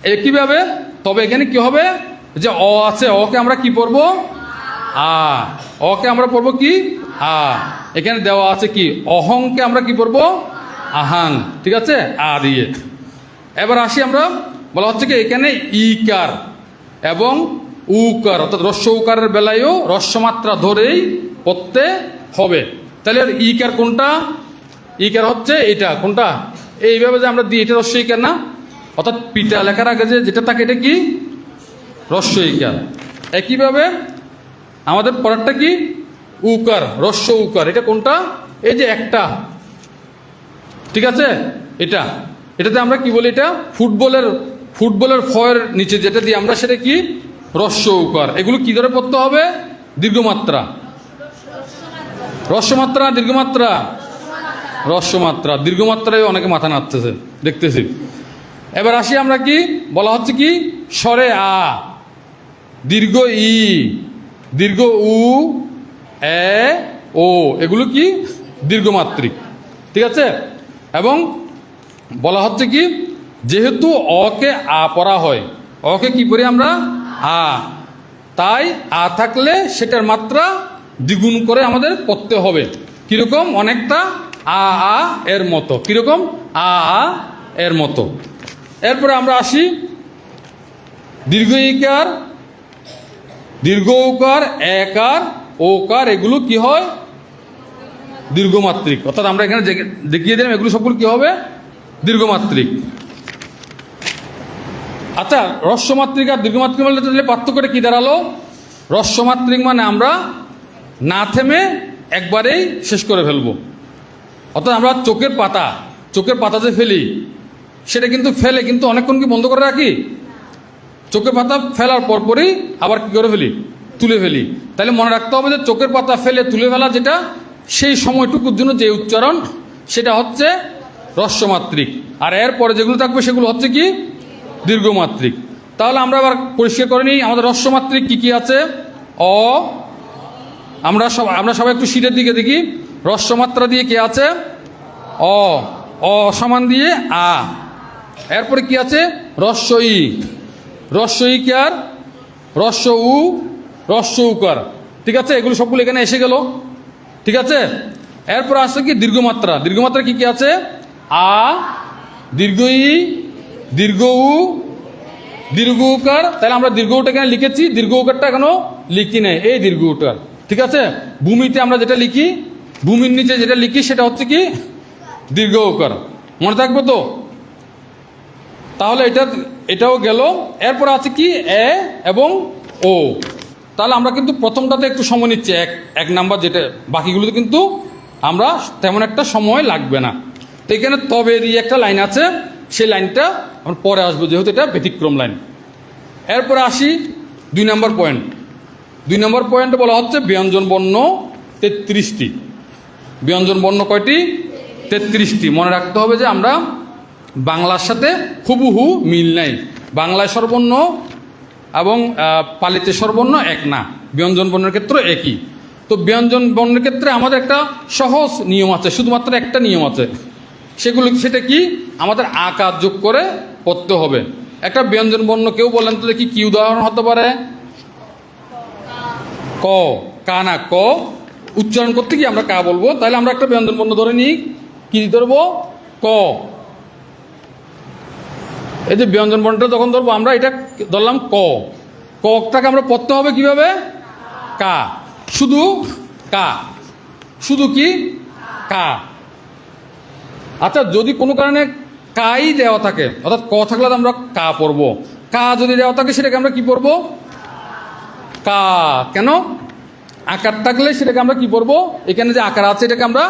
একইভাবে তবে এখানে কি হবে, যে অ আছে, অকে আমরা কি পড়ব, আ। অকে আমরা পড়ব কি, আ। এখানে দেওয়া আছে কি, অহংকে আমরা কি পড়ব, আহাং। ঠিক আছে, আ দিয়ে। এবার আসি আমরা, বলা হচ্ছে কি এখানে ইকার এবং উকার, অর্থাৎ রস্য উকারের বেলায়ও রস্যমাত্রা ধরেই পড়তে হবে। তাহলে ইকার কোনটা, ইকার হচ্ছে এটা কোনটা, এইভাবে যে আমরা দিই এটা রস্য ইকার না, অর্থাৎ পিতা লেখার আগে যে যেটা থাকে এটা কি, রস্য ইকার। একইভাবে আমাদের পরেরটা কি, উকার, রস্য উকার, এটা কোনটা, এই যে একটা। ঠিক আছে, এটা, এটাতে আমরা কি বলি, এটা ফুটবলের ফয়ের নিচে যেটা দিই আমরা সেটা কি, রস্য উকার। এগুলো কি ধরে পড়তে হবে, দীর্ঘমাত্রা, রস্যমাত্রা, দীর্ঘমাত্রা, রস্যমাত্রা। দীর্ঘমাত্রায় অনেকে মাথা নাড়তেছে দেখতেছি। এবার আসি আমরা কি, বলা হচ্ছে কি স্বরে আ, দীর্ঘ ই, দীর্ঘ উ, এ, ও, এগুলো কি দীর্ঘমাত্রিক। ঠিক আছে, এবং বলা হচ্ছে কি যেহেতু অকে আ পড়া হয়, অকে কি করি আমরা, আ, তাই আ থাকলে সেটার মাত্রা দ্বিগুণ করে আমাদের পড়তে হবে। কিরকম, অনেকটা আ আ এর মতো, কিরকম আ আ এর মতো। এরপরে আমরা আসি দীর্ঘ ইকার, দীর্ঘ উকার, একার, ওকার, এগুলো কি হয় দীর্ঘমাত্রিক। অর্থাৎ আমরা এখানে দেখিয়ে দিলাম এগুলো সবগুলো কি হবে, দীর্ঘমাত্রিক। আচ্ছা, রস্যমাত্রিক আর দীর্ঘমাত্রিক বলতে পার্থক্যটা কি দাঁড়ালো, রস্যমাত্রিক মানে আমরা না থেমে একবারেই শেষ করে ফেলবো। অর্থাৎ আমরা চোখের পাতা যে ফেলি, সেটা কিন্তু ফেলে কিন্তু অনেকক্ষণ কি বন্ধ করে রাখি, চোখের পাতা ফেলার পরপরই আবার কি করে ফেলি, তুলে ফেলি। তাহলে মনে রাখতে হবে যে চোখের পাতা ফেলে তুলে ফেলা যেটা, সেই সময়টুকুর জন্য যে উচ্চারণ সেটা হচ্ছে রস্যমাত্রিক, আর এরপরে যেগুলো থাকবে সেগুলো হচ্ছে কি দীর্ঘমাত্রিক। তাহলে আমরা আবার পরিষ্কার করে নিই আমাদের রস্যমাত্রিক কি কি আছে। অ, আমরা সবাই একটু শীতের দিকে দেখি, রস্যমাত্রা দিয়ে কি আছে, অ, অ সমান দিয়ে আ। এরপরে কি আছে, রস্য ই, রস্য ইকার, রস্য উ, রস্য উকার। ঠিক আছে, এগুলো সবগুলো এখানে এসে গেল। ঠিক আছে, এরপর আসছে কি দীর্ঘমাত্রা, দীর্ঘমাত্রা কি কি আছে, আ, দীর্ঘ ই, দীর্ঘ উ, দীর্ঘ উকার। তাহলে আমরা দীর্ঘ উটা এখানে লিখেছি, দীর্ঘ উকারটা এখনো লিখি নাই, এই দীর্ঘ উটার। ঠিক আছে, ভূমিতে আমরা যেটা লিখি, ভূমির নিচে যেটা লিখি সেটা হচ্ছে কি দীর্ঘ উকার, মনে থাকবে তো। তাহলে এটাও গেল। এরপর আছে কি এ এবং ও। তাহলে আমরা কিন্তু প্রথমটাতে একটু সময় নিচ্ছি, এক নাম্বার যেটা, বাকিগুলোতে কিন্তু আমরা তেমন একটা সময় লাগবে না। তো এখানে তবে দিয়ে একটা লাইন আছে, সেই লাইনটা আমরা পরে আসবো যেহেতু এটা ব্যতিক্রম লাইন। এরপরে আসি 2 নম্বর পয়েন্ট। 2 নম্বর পয়েন্টে বলা হচ্ছে ব্যঞ্জন বর্ণ 33টি। ব্যঞ্জন বর্ণ কয়টি, 33টি। মনে রাখতে হবে যে আমরা বাংলার সাথে হুবহু মিল নাই, বাংলায় স্বরবর্ণ এবং পালিতে স্বরবর্ণ এক না, ব্যঞ্জন বর্ণের ক্ষেত্রে একই। তো ব্যঞ্জন বর্ণের ক্ষেত্রে আমাদের একটা সহজ নিয়ম আছে, শুধুমাত্র একটা নিয়ম আছে, সেটা কি, আমাদের আকার যোগ করে পড়তে হবে। একটা ব্যঞ্জন বর্ণ কেউ বলেন তো দেখি কি উদাহরণ হতে পারে, ক, কা না, ক উচ্চারণ করতে কি আমরা কা বলবো, তাহলে আমরা একটা ব্যঞ্জন বর্ণ ধরে নিই, কি ধরবো, ক। এই যে ব্যঞ্জন বর্ণটা যখন ধরবো আমরা, এটা ধরলাম ক, কটাকে আমরা পড়তে হবে কিভাবে, কা, শুধু কা, শুধু কি কা। আচ্ছা, যদি কোনো কারণে কাই দেওয়া থাকে, অর্থাৎ ক থাকলে আমরা কা পড়বো, কা যদি দেওয়া থাকে সেটাকে আমরা কি পড়বো, কা। কেন, আকার থাকলে সেটাকে আমরা কি পড়বো, এখানে যে আকার আছে এটাকে আমরা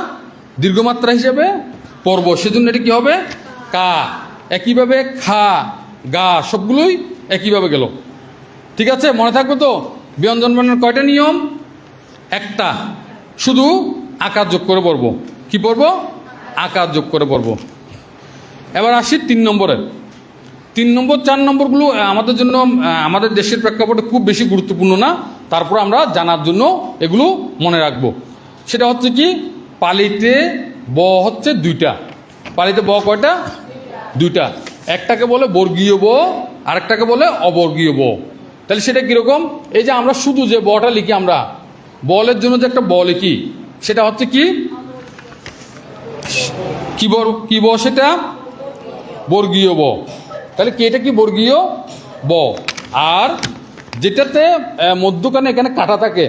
দীর্ঘমাত্রা হিসেবে পড়বো, সেজন্য এটা কি হবে, কা। একইভাবে খা, গা, সবগুলোই একইভাবে গেল। ঠিক আছে, মনে থাকবে তো। ব্যঞ্জন বর্ণের কয়টা নিয়ম, একটা, শুধু আকার যোগ করে পড়বো, কি পড়বো, আকার যোগ করে পড়বো। এবার আসি 3 নম্বরে। 3 নম্বর 4 নম্বরগুলো আমাদের জন্য, আমাদের দেশের প্রেক্ষাপটে খুব বেশি গুরুত্বপূর্ণ না, তারপর আমরা জানার জন্য এগুলো মনে রাখবো। সেটা হচ্ছে কি, পালিতে ব হচ্ছে 2টা, পালিতে ব কয়টা, 2টা। একটাকে বলে বর্গীয় ব, আরেকটাকে বলে অবর্গীয় ব। তাহলে সেটা কীরকম? এই যে আমরা শুধু যে বটা লিখি, আমরা বলের জন্য যে একটা ব লিখি, সেটা হচ্ছে কি কি ব? সেটা বর্গীয় ব। তাহলে কি এটা কি বর্গীয় ব। আর যেটাতে মধ্যখানে এখানে কাটা থাকে,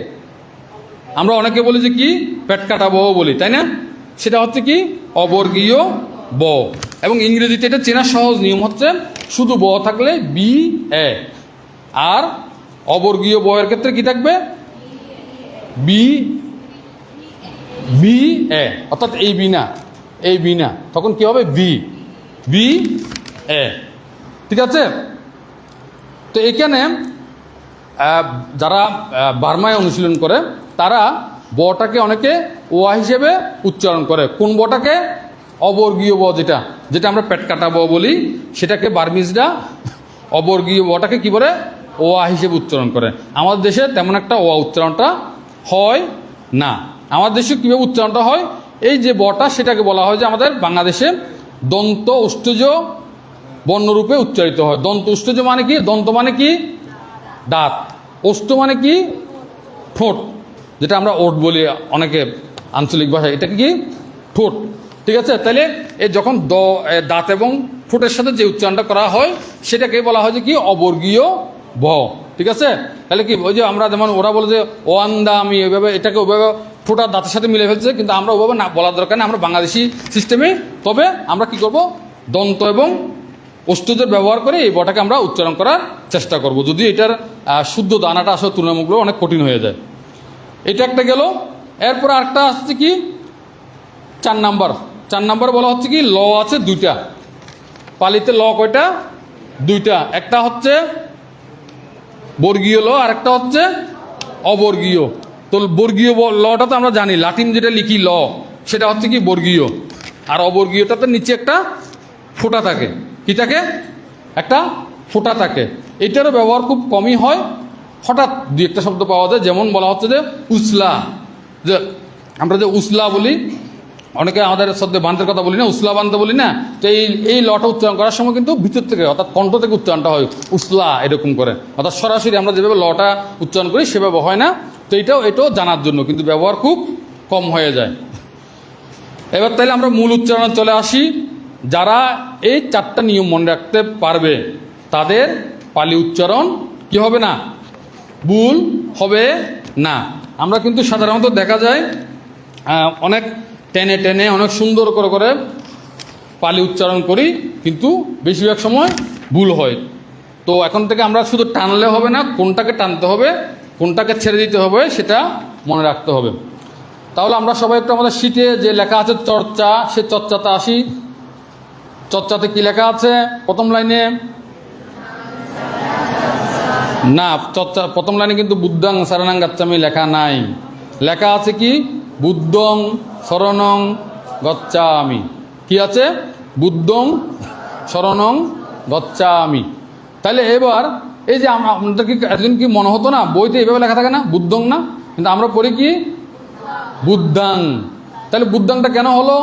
আমরা অনেকে বলি যে কি পেট কাটা ব বলি, তাই না? সেটা হচ্ছে কি অবর্গীয় ব। এবং ইংরেজিতে এটা চেনা সহজ নিয়ম হচ্ছে শুধু ব থাকলে বি এ, আর অবর্গীয় ব এর ক্ষেত্রে কি থাকবে? বি বি এ, অর্থাৎ এই বি না, এই বি না, তখন কি হবে? B B A. ঠিক আছে? তো এখানে যারা বার্মায় অনুশীলন করে তারা বটাকে অনেকে ওয়া হিসেবে উচ্চারণ করে। কোন বটাকে? অবর্গীয় ব, যেটা যেটা আমরা পেট কাটা ব বলি, সেটাকে বার্মিজরা অবর্গীয় বটাকে কি করে? ওয়া হিসেবে উচ্চারণ করে। আমাদের দেশে তেমন একটা ওয়া উচ্চারণটা হয় না। আমাদের দেশে কীভাবে উচ্চারণটা হয়? এই যে বটা, সেটাকে বলা হয় যে আমাদের বাংলাদেশে দন্ত উষ্টজ বর্ণরূপে উচ্চারিত হয়। দন্ত উষ্টজ মানে কি? দন্ত মানে কি? দাঁত। ওষ্ঠ মানে কি? ঠোঁট, যেটা আমরা ওট বলি অনেকে আঞ্চলিক ভাষায়, এটাকে কি? ঠোঁট। ঠিক আছে? তাহলে এই যখন দাঁত এবং ঠোঁটের সাথে যে উচ্চারণটা করা হয়, সেটাকে বলা হয় যে কি অবর্গীয় ভ। ঠিক আছে? তাহলে কি ওই যে আমরা যেমন ওরা বলে যে ওয়ান্দা, আমি ওইভাবে এটাকে ওইভাবে ঠোঁটার দাঁতের সাথে মিলে ফেলছে, কিন্তু আমরা ওইভাবে না বলার দরকার নেই, আমরা বাংলাদেশি সিস্টেমে। তবে আমরা কি করব? দন্ত এবং ওষ্ঠজের ব্যবহার করে এই বটাকে আমরা উচ্চারণ করার চেষ্টা করব, যদি এটার শুদ্ধ দানাটা আসলে তুলনামূলক অনেক কঠিন হয়ে যায়। এটা একটা গেল। এরপর আরেকটা আসছে কি 4 নাম্বার বলা হচ্ছে কি ল আছে 2টা। পালিতে ল কয়টা? 2টা। একটা হচ্ছে বর্গীয় ল, আর একটা হচ্ছে অবর্গীয়। তো বর্গীয় লটা তো আমরা জানি, লাটিন যেটা লিখি ল, সেটা হচ্ছে কি বর্গীয়। আর অবর্গীয়টাতে নিচে একটা ফোঁটা থাকে। কি থাকে? একটা ফোঁটা থাকে। এটারও ব্যবহার খুব কমই হয়, হঠাৎ 2-একটা শব্দ পাওয়া যায়। যেমন বলা হচ্ছে যে উসলা, যে আমরা যে উসলা বলি, অনেকে আমাদের সদ্য বান্তের কথা বলি না, উসলা বানতে বলি না, তো এই লটা উচ্চারণ করার সময় কিন্তু ভিতর থেকে, অর্থাৎ কণ্ঠ থেকে উচ্চারণটা হয় উসলা এরকম করে, অর্থাৎ সরাসরি আমরা যেভাবে লটা উচ্চারণ করি সেভাবে হয় না। তো এটাও জানার জন্য, কিন্তু ব্যবহার খুব কম হয়ে যায়। এবার তাইলে আমরা মূল উচ্চারণে চলে আসি। যারা এই 4টা নিয়ম মনে রাখতে পারবে তাদের পালি উচ্চারণ কি হবে না? ভুল হবে না। আমরা কিন্তু সাধারণত দেখা যায় অনেক টেনে টেনে অনেক সুন্দর করে পালি উচ্চারণ করি, কিন্তু বেশিরভাগ সময় ভুল হয়। তো এখন থেকে আমরা শুধু টানলে হবে না, কোনটাকে টানতে হবে, কোনটাকে ছেড়ে দিতে হবে, সেটা মনে রাখতে হবে। তাহলে আমরা সবাই একটু আমাদের শিটে যে লেখা আছে চর্চা, সে চর্চাতে আসি। চর্চাতে কি লেখা আছে? প্রথম লাইনে না, চর্চা প্রথম লাইনে কিন্তু বুদ্ধং শরণং গচ্ছামি লেখা নাই। লেখা আছে কি বুদ্ধং শরণং গচ্ছামি। কি আছে? বুদ্ধং শরণং গচ্ছামি। তাহলে এবার এই যে আমাদের কি এতদিন কি মনে হতো না, বইতে এইভাবে লেখা থাকে না, বুদ্ধং না, কিন্তু আমরা পড়ি কি বুদ্ধাং। তাহলে বুদ্ধাংটা কেন হলো?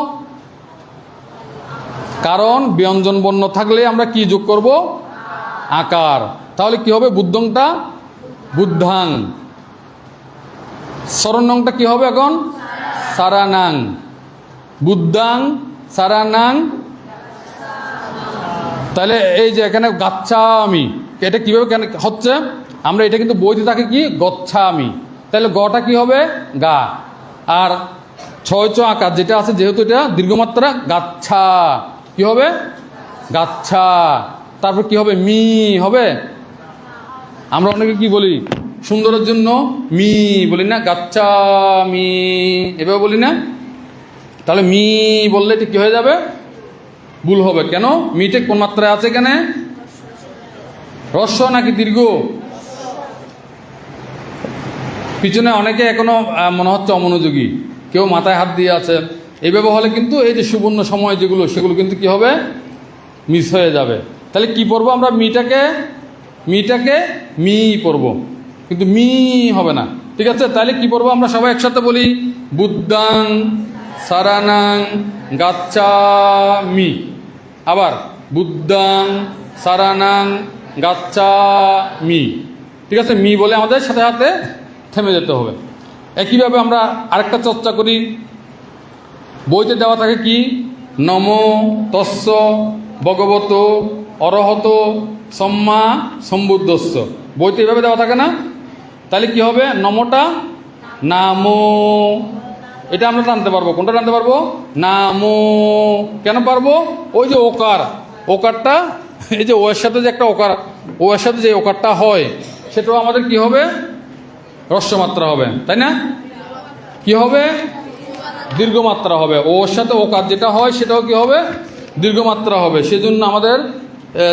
কারণ ব্যঞ্জন বর্ণ থাকলে আমরা কি যোগ করব? আকার। তাহলে কি হবে? বুদ্ধংটা বুদ্ধাং। শরণংটা কি হবে এখন? সারানাং। বুদ্ধাং সারানাং। তাহলে এই যে এখানে গাচ্ছামি, এটা কিভাবে কেন হচ্ছে? আমরা এটা কিন্তু বইতে থাকে কি গচ্ছামি। তাহলে গটা কি হবে? গা। আর 6 আকার যেটা আছে, যেহেতু এটা দীর্ঘমাত্রা, গাচ্ছা কি হবে? গাচ্ছা। তারপর কি হবে? মি হবে। আমরা অনেকে কি বলি সুন্দরের জন্য মি বলি না, গাচ্ছা মি এভাবে বলি না। তাহলে মি বললে এটা কি হয়ে যাবে? ভুল হবে। কেন? মিটে কোন মাত্রায় আছে এখানে? হ্রস্ব নাকি দীর্ঘ? পিছনে অনেকে এখনো মনে হচ্ছে অমনোযোগী, কেউ মাথায় হাত দিয়ে আছে। এইভাবে হলে কিন্তু এই যে সুবর্ণ সময় যেগুলো, সেগুলো কিন্তু কি হবে? মিস হয়ে যাবে। তাহলে কি পড়বো আমরা? মিটাকে মি পড়বো, কিন্তু মি হবে না। ঠিক আছে? তাহলে কি পড়বো আমরা? সবাই একসাথে বলি বুদ্ধাং সারানাং গাচ্ছামি। আবার বুদ্ধাং সারানাং গাচ্ছামি। ঠিক আছে, মি বলে আমাদের সাথে সাথে থেমে যেতে হবে। একইভাবে আমরা আরেকটা চর্চা করি। বইতে দেওয়া থাকে কি, নমো তস্য ভগবত অরহত সম্মা সম্বুদ্ধস্য। বইতে এইভাবে দেওয়া থাকে না? তাহলে কি হবে? নমোটা নামো, এটা আমরা টানতে পারবো। কোনটা টানতে পারবো? নামো। কেন পারবো? ওই যে ওকার, ওকারটা, এই যে ওয়ের সাথে যে একটা ওকার, ওয়ের সাথে যে ওকারটা হয়, সেটাও আমাদের কি হবে? হ্রস্বমাত্রা হবে, তাই না? কি হবে? দীর্ঘমাত্রা হবে। ওর সাথে ওকার যেটা হয় সেটাও কি হবে? দীর্ঘমাত্রা হবে। সেজন্য আমাদের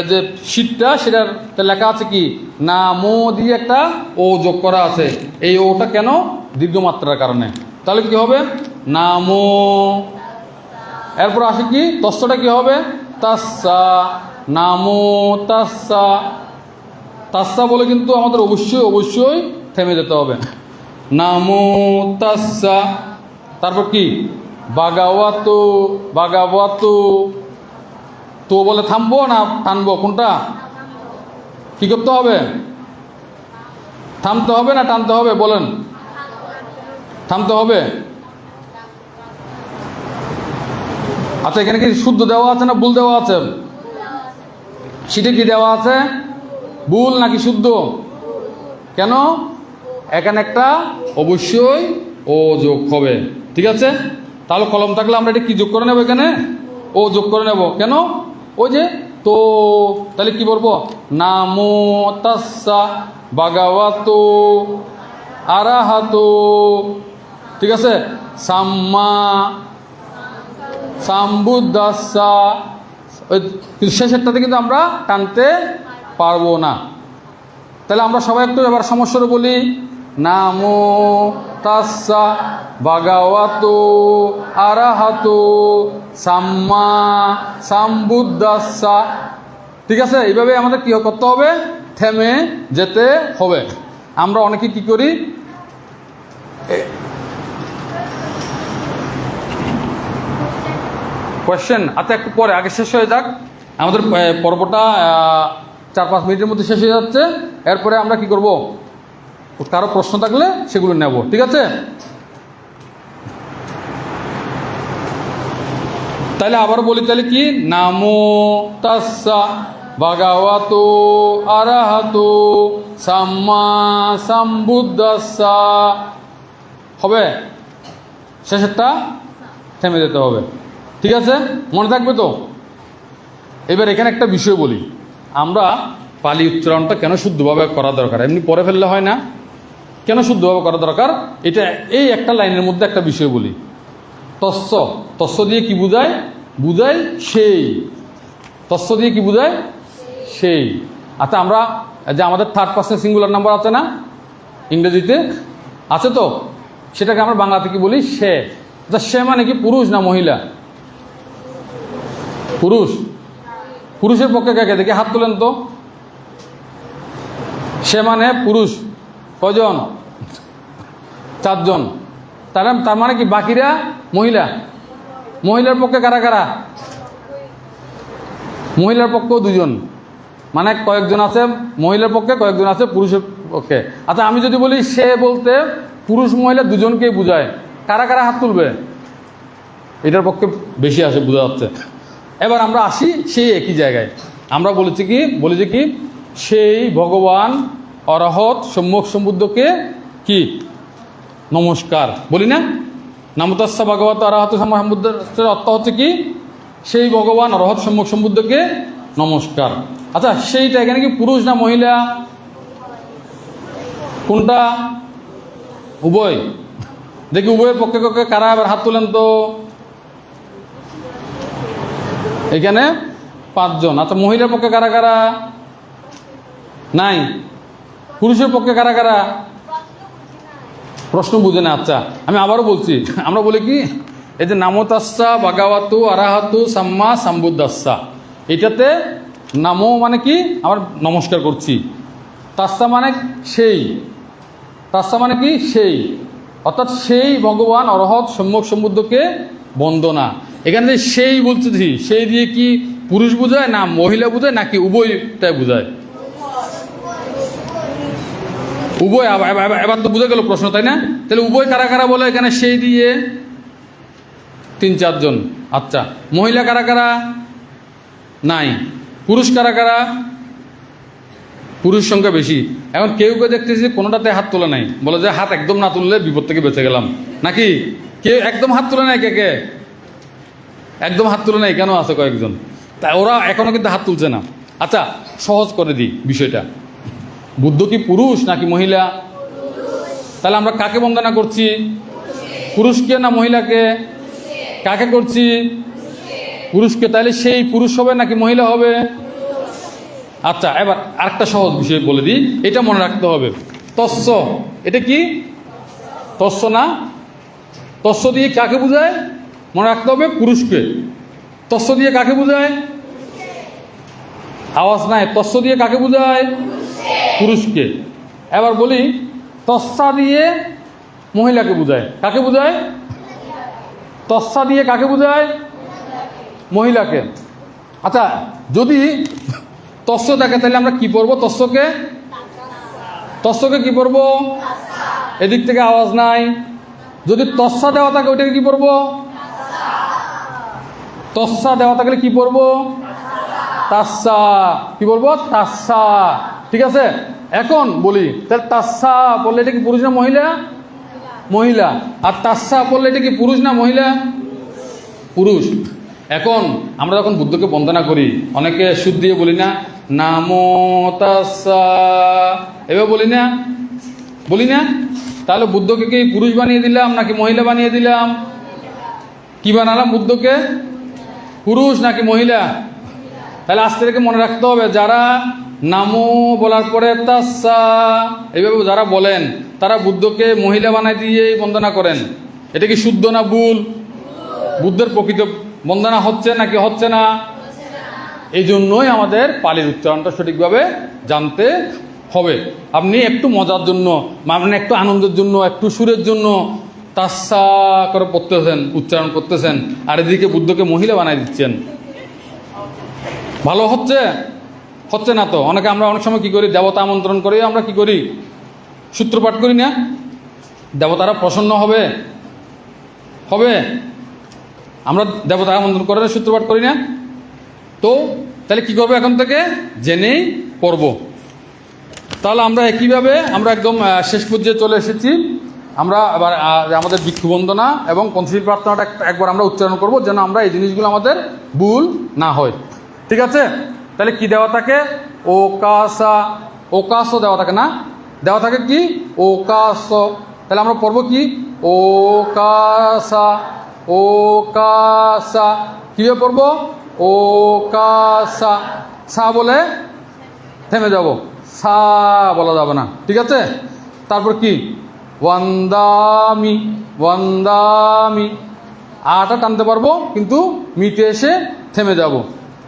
যে শীটটা, সেটার লেখা আছে কি, নামো দিয়ে একটা ও যোগ করা আছে। এই ওটা কেন? দীর্ঘমাত্রার কারণে। তাহলে কি হবে? নামো। এরপর আসে কি, তস্যটা কি হবে? তাস্সা। নামো তাস্সা। তাস্সা বলে কিন্তু আমাদের অবশ্যই অবশ্যই থেমে যেতে হবে। নামো তাস্সা। তারপর কি, ভাগবতো। ভাগবতো, তো বলে থামবো না টানবো? কোনটা? কি করতে হবে? থামতে হবে না টানতে হবে? বলেন। থামতে হবে। আচ্ছা, এখানে কি শুদ্ধ দেওয়া আছে না ভুল দেওয়া আছে? সেটা কি দেওয়া আছে? ভুল নাকি শুদ্ধ? কেন? এখানে একটা অবশ্যই ও যোগ হবে। ঠিক আছে, তাহলে কলম থাকলে আমরা এটা কি যোগ করে নেব? এখানে ও যোগ করে নেব। কেন? ওই যে তো, তাহলে কি বলবো? নামো তাস্সা ভাগবতো আরহাতো। ঠিক আছে, সাম্মা সম্বুদ্ধস্সা। ওই শেষেরটাতে কিন্তু আমরা টানতে পারবো না। তাহলে আমরা সবাই একটু এবার সমস্যাটা বলি। নামো তাস্সা ভাগবতো আরহাতো সাম্মা সম্বুদ্ধস্সা। ঠিক আছে, এইভাবে আমাদের কি করতে হবে? থেমে যেতে হবে। আমরা অনেকে কি করি, কোয়েশ্চেন আচ্ছা একটু পরে, আগে শেষ হয়ে যাক আমাদের পর্বটা। 4-5 মিনিটের মধ্যে শেষ হয়ে যাচ্ছে। এরপরে আমরা কি করব, কারো প্রশ্ন থাকলে সেগুলো নেব। ঠিক আছে, তাহলে আবার বলি, তাহলে কি, নামো তাস্সা ভাগবতো আরহাতো সাম্মা সম্বুদ্ধস্সা হবে। শেষেরটা থেমে যেতে হবে। ঠিক আছে, মনে থাকবে তো? এবার এখানে একটা বিষয় বলি, আমরা পালি উচ্চারণটা কেন শুদ্ধভাবে করা দরকার? এমনি পরে ফেললে হয় না, কেন শুদ্ধভাবে করা দরকার? এটা এই একটা লাইনের মধ্যে একটা বিষয় বলি। তস্য, তস্য দিয়ে কি বুঝায়? বুঝায় সেই। তস্য দিয়ে কি বুঝায়? সেই। আচ্ছা, আমরা যে আমাদের থার্ড পার্সন সিঙ্গুলার নাম্বার আছে না ইংরেজিতে, আছে তো? সেটাকে আমরা বাংলাতে কি বলি? সে। আচ্ছা, সে মানে কি পুরুষ না মহিলা? পুরুষ। পুরুষের পক্ষে কে কে? দেখি হাত তোলেন তো। সে মানে পুরুষ। কজন? 4 জন। তার মানে কি বাকিরা মহিলা? মহিলার পক্ষে কারা কারা? মহিলার পক্ষেও 2 জন, মানে কয়েকজন আছে মহিলার পক্ষে, কয়েকজন আছে পুরুষের পক্ষে। আচ্ছা, আমি যদি বলি সে বলতে পুরুষ মহিলা দুজনকেই বোঝায়, কারা কারা হাত তুলবে? এটার পক্ষে বেশি আসে, বোঝা যাচ্ছে। এবার আমরা আসি সেই একই জায়গায়। আমরা বলেছি কি সেই ভগবান অরহত সম্যক সম্বুদ্ধকে কি নমস্কার বলি না? নামো তাস্সা ভাগবতো আরহাতো সাম্মা সম্বুদ্ধস্যার অর্থ হচ্ছে কি, সেই ভগবান অরহত সম্যক সম্বুদ্ধকে নমস্কার। আচ্ছা, সেইটা এখানে কি পুরুষ না মহিলা? কোনটা? উভয়। দেখি উভয়ের পক্ষে পক্ষে কারা? এবার হাত তুলেন তো। এখানে 5 জন। আচ্ছা, মহিলার পক্ষে কারা কারা? নাই। পুরুষের পক্ষে কারা কারা? প্রশ্ন বুঝে না। আচ্ছা, আমি আবারও বলছি, আমরা বলি কি, এই যে নামো তাস্সা ভাগবতো আরহাতো সাম্মা সম্বুদ্ধস্সা, এটাতে নামো মানে কি, আমার নমস্কার করছি। তাস্সা মানে সেই। তাস্সা মানে কি? সেই। অর্থাৎ সেই ভগবান অরহত সম্যক সম্বুদ্ধকে বন্দনা। এখানে যে সেই বলতেছি, সেই দিয়ে কি পুরুষ বোঝায় না মহিলা বোঝায় নাকি উভয়টাই বোঝায়? উভয়, এবার তো বুঝে গেল প্রশ্ন, তাই না? তাহলে উভয় কারা কারা বলে এখানে? সেই দিয়ে 3-4 জন। আচ্ছা, মহিলা কারা কারা? নাই। পুরুষ কারা কারা? পুরুষ সংখ্যা বেশি। এখন কেউ কেউ দেখতেছি কোনোটাতে হাত তোলে নাই, বলে যে হাত একদম না তুললে বিপদ থেকে বেঁচে গেলাম, নাকি? কেউ একদম হাত তুলে নাই? কে কে একদম হাত তুলে নাই? কেন আছে কয়েকজন, তা ওরা এখনো কিন্তু হাত তুলছে না। আচ্ছা, সহজ করে দিই বিষয়টা। বুদ্ধ কি পুরুষ নাকি মহিলা? তাহলে আমরা কাকে বন্দনা করছি? পুরুষকে না মহিলাকে? কাকে করছি? পুরুষকে। তাহলে সেই পুরুষ হবে নাকি মহিলা হবে? আচ্ছা, এবার আরেকটা সহজ বিষয় বলে দিই, এটা মনে রাখতে হবে। তস্য, এটা কি? তস্য না? তস্য দিয়ে কাকে বোঝায়? মনে রাখতে হবে পুরুষকে। তস্য দিয়ে কাকে বোঝায়? আওয়াজ নাই। তস্য দিয়ে কাকে বোঝায়? পুরুষকে। এবার বলি, তস্যা দিয়ে মহিলাকে বোঝায়। কাকে বোঝায়? তস্যা দিয়ে কাকে বোঝায়? মহিলাকে। আচ্ছা, যদি তস্য থাকে তাহলে আমরা কি পড়বো? তস্যকে কি পড়বো? এদিক থেকে আওয়াজ নাই। যদি তস্যা দেওয়া থাকে ওইটাকে কি পড়বো? তস্যা দেওয়া থাকলে কি পড়বো? তাস্সা। কি বলবো? তাস্সা। ঠিক আছে। এখন বলি, তাহলে তাস্সা বললে এটা কি পুরুষ না মহিলা? মহিলা। আর তাস্সা বললে এটা কি পুরুষ না মহিলা? পুরুষ। এখন আমরা যখন বুদ্ধকে বন্দনা করি, অনেকে সুদ দিয়ে বলি না, নামো তাস্সা, এবার বলি না? বলি না? তাহলে বুদ্ধকে কি পুরুষ বানিয়ে দিলাম নাকি মহিলা বানিয়ে দিলাম? কি বানালাম বুদ্ধকে? পুরুষ নাকি মহিলা? তাহলে আজ থেকে মনে রাখতে হবে, যারা নামো বলার পরে তাস্সা এইভাবে যারা বলেন, তারা বুদ্ধকে মহিলা বানাই দিয়ে বন্দনা করেন। এটা কি শুদ্ধ না ভুল? বুদ্ধের প্রকৃত বন্দনা হচ্ছে নাকি হচ্ছে না? এই জন্যই আমাদের পালির উচ্চারণটা সঠিকভাবে জানতে হবে। আপনি একটু মজার জন্য, মানে একটু আনন্দের জন্য, একটু সুরের জন্য তাস্সা করে পড়তেছেন, উচ্চারণ করতেছেন, আর এদিকে বুদ্ধকে মহিলা বানাই দিচ্ছেন। ভালো হচ্ছে? হচ্ছে না তো। আমরা অনেক সময় কি করি? দেবতা আমন্ত্রণ করে আমরা কি করি? সূত্রপাঠ করি না? দেবতারা প্রসন্ন হবে? আমরা দেবতা আমন্ত্রণ করে সূত্রপাঠ করি না? তো তাহলে কি করবো? এখন থেকে জেনেই পড়ব। তাহলে আমরা একইভাবে আমরা একদম শেষ পর্যায়ে চলে এসেছি। আমরা আবার আমাদের ভিক্ষু বন্দনা এবং পঞ্চশীল প্রার্থনাটা একবার আমরা উচ্চারণ করব, যেন আমরা এই জিনিসগুলো আমাদের ভুল না হয়। ঠিক আছে? তাহলে কি দেওয়া থাকে? ওকাসা। ওকাস দেওয়া থাকে না? দেওয়া থাকে কি? ওকাস। তাহলে আমরা পড়ব কি? ওকাসা। ওকাসা। কীভাবে পড়ব? ওকাসা। সা বলে থেমে যাব, সা বলা যাবে না। ঠিক আছে? তারপর কি? ওয়ান্দামি। ওয়ান্দামি। আটা টানতে পারবো, কিন্তু মিটে এসে থেমে যাব।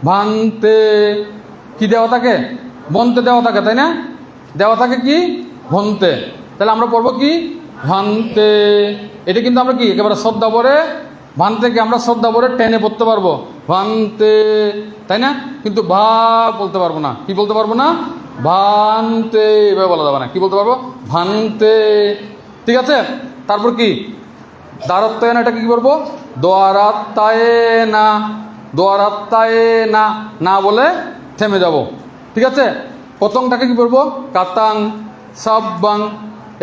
ভান্তে। কি দেওয়া থাকে? বন্তে দেওয়া থাকে, তাই না? দেওয়া থাকে কি? ভন্তে। তাহলে আমরা পড়বো কি? ভান্তে। এটা কিন্তু আমরা কি একেবারে শ্রদ্ধা ভরে, ভান্তেকে আমরা শ্রদ্ধা ভরে টেনে পড়তে পারবো, ভান্তে, তাই না? কিন্তু ভা বলতে পারবো না। কি বলতে পারবো না? ভান্তে এভাবে বলা যাবে না। কি বলতে পারবো? ভান্তে। ঠিক আছে? তারপর কি? দ্বারাত্তায় না, এটাকে কি করবো? দ্বারাত্তায় না। দ্বারাত্তায় না, না বলে থেমে যাব। ঠিক আছে? প্রথমটাকে কি করবো? কাতাং, সাব্বাং।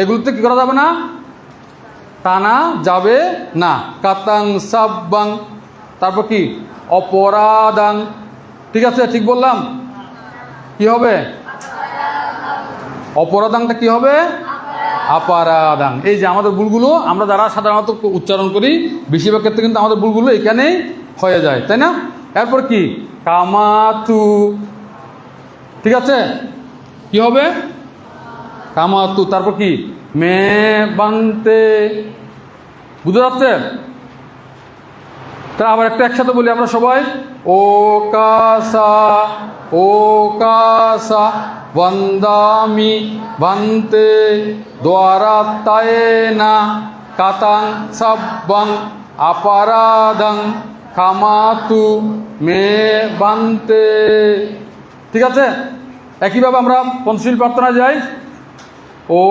এগুলোতে কি করা যাবে না? টানা যাবে না। কাতাং সাব্বাং। তারপর কি? অপরাধাং। ঠিক আছে? ঠিক বললাম? কি হবে? অপরাধাংটা কি হবে? অপরাধাং। এই যে আমাদের ভুলগুলো আমরা যারা সাধারণত উচ্চারণ করি, বেশিরভাগ ক্ষেত্রে কিন্তু আমাদের ভুলগুলো এখানেই হয়ে যায়, তাই না? এরপর কি? কামাতু। ঠিক আছে? কি হবে? কামাতু। তারপর কি? মে বান্তে। বুঝতে যাচ্ছে? তা আবার একটা একসাথে বলি আমরা সবাই। ও কাসা। ও কাসা। বন্দামি। বান্তে। দ্বারাত্তায় না। কাতাং সাব্বাং। অপরাধাং। কামাতু। মে বান্তে। ঠিক আছে? একইভাবে আমরা পঞ্চশীল প্রার্থনা যাই। ও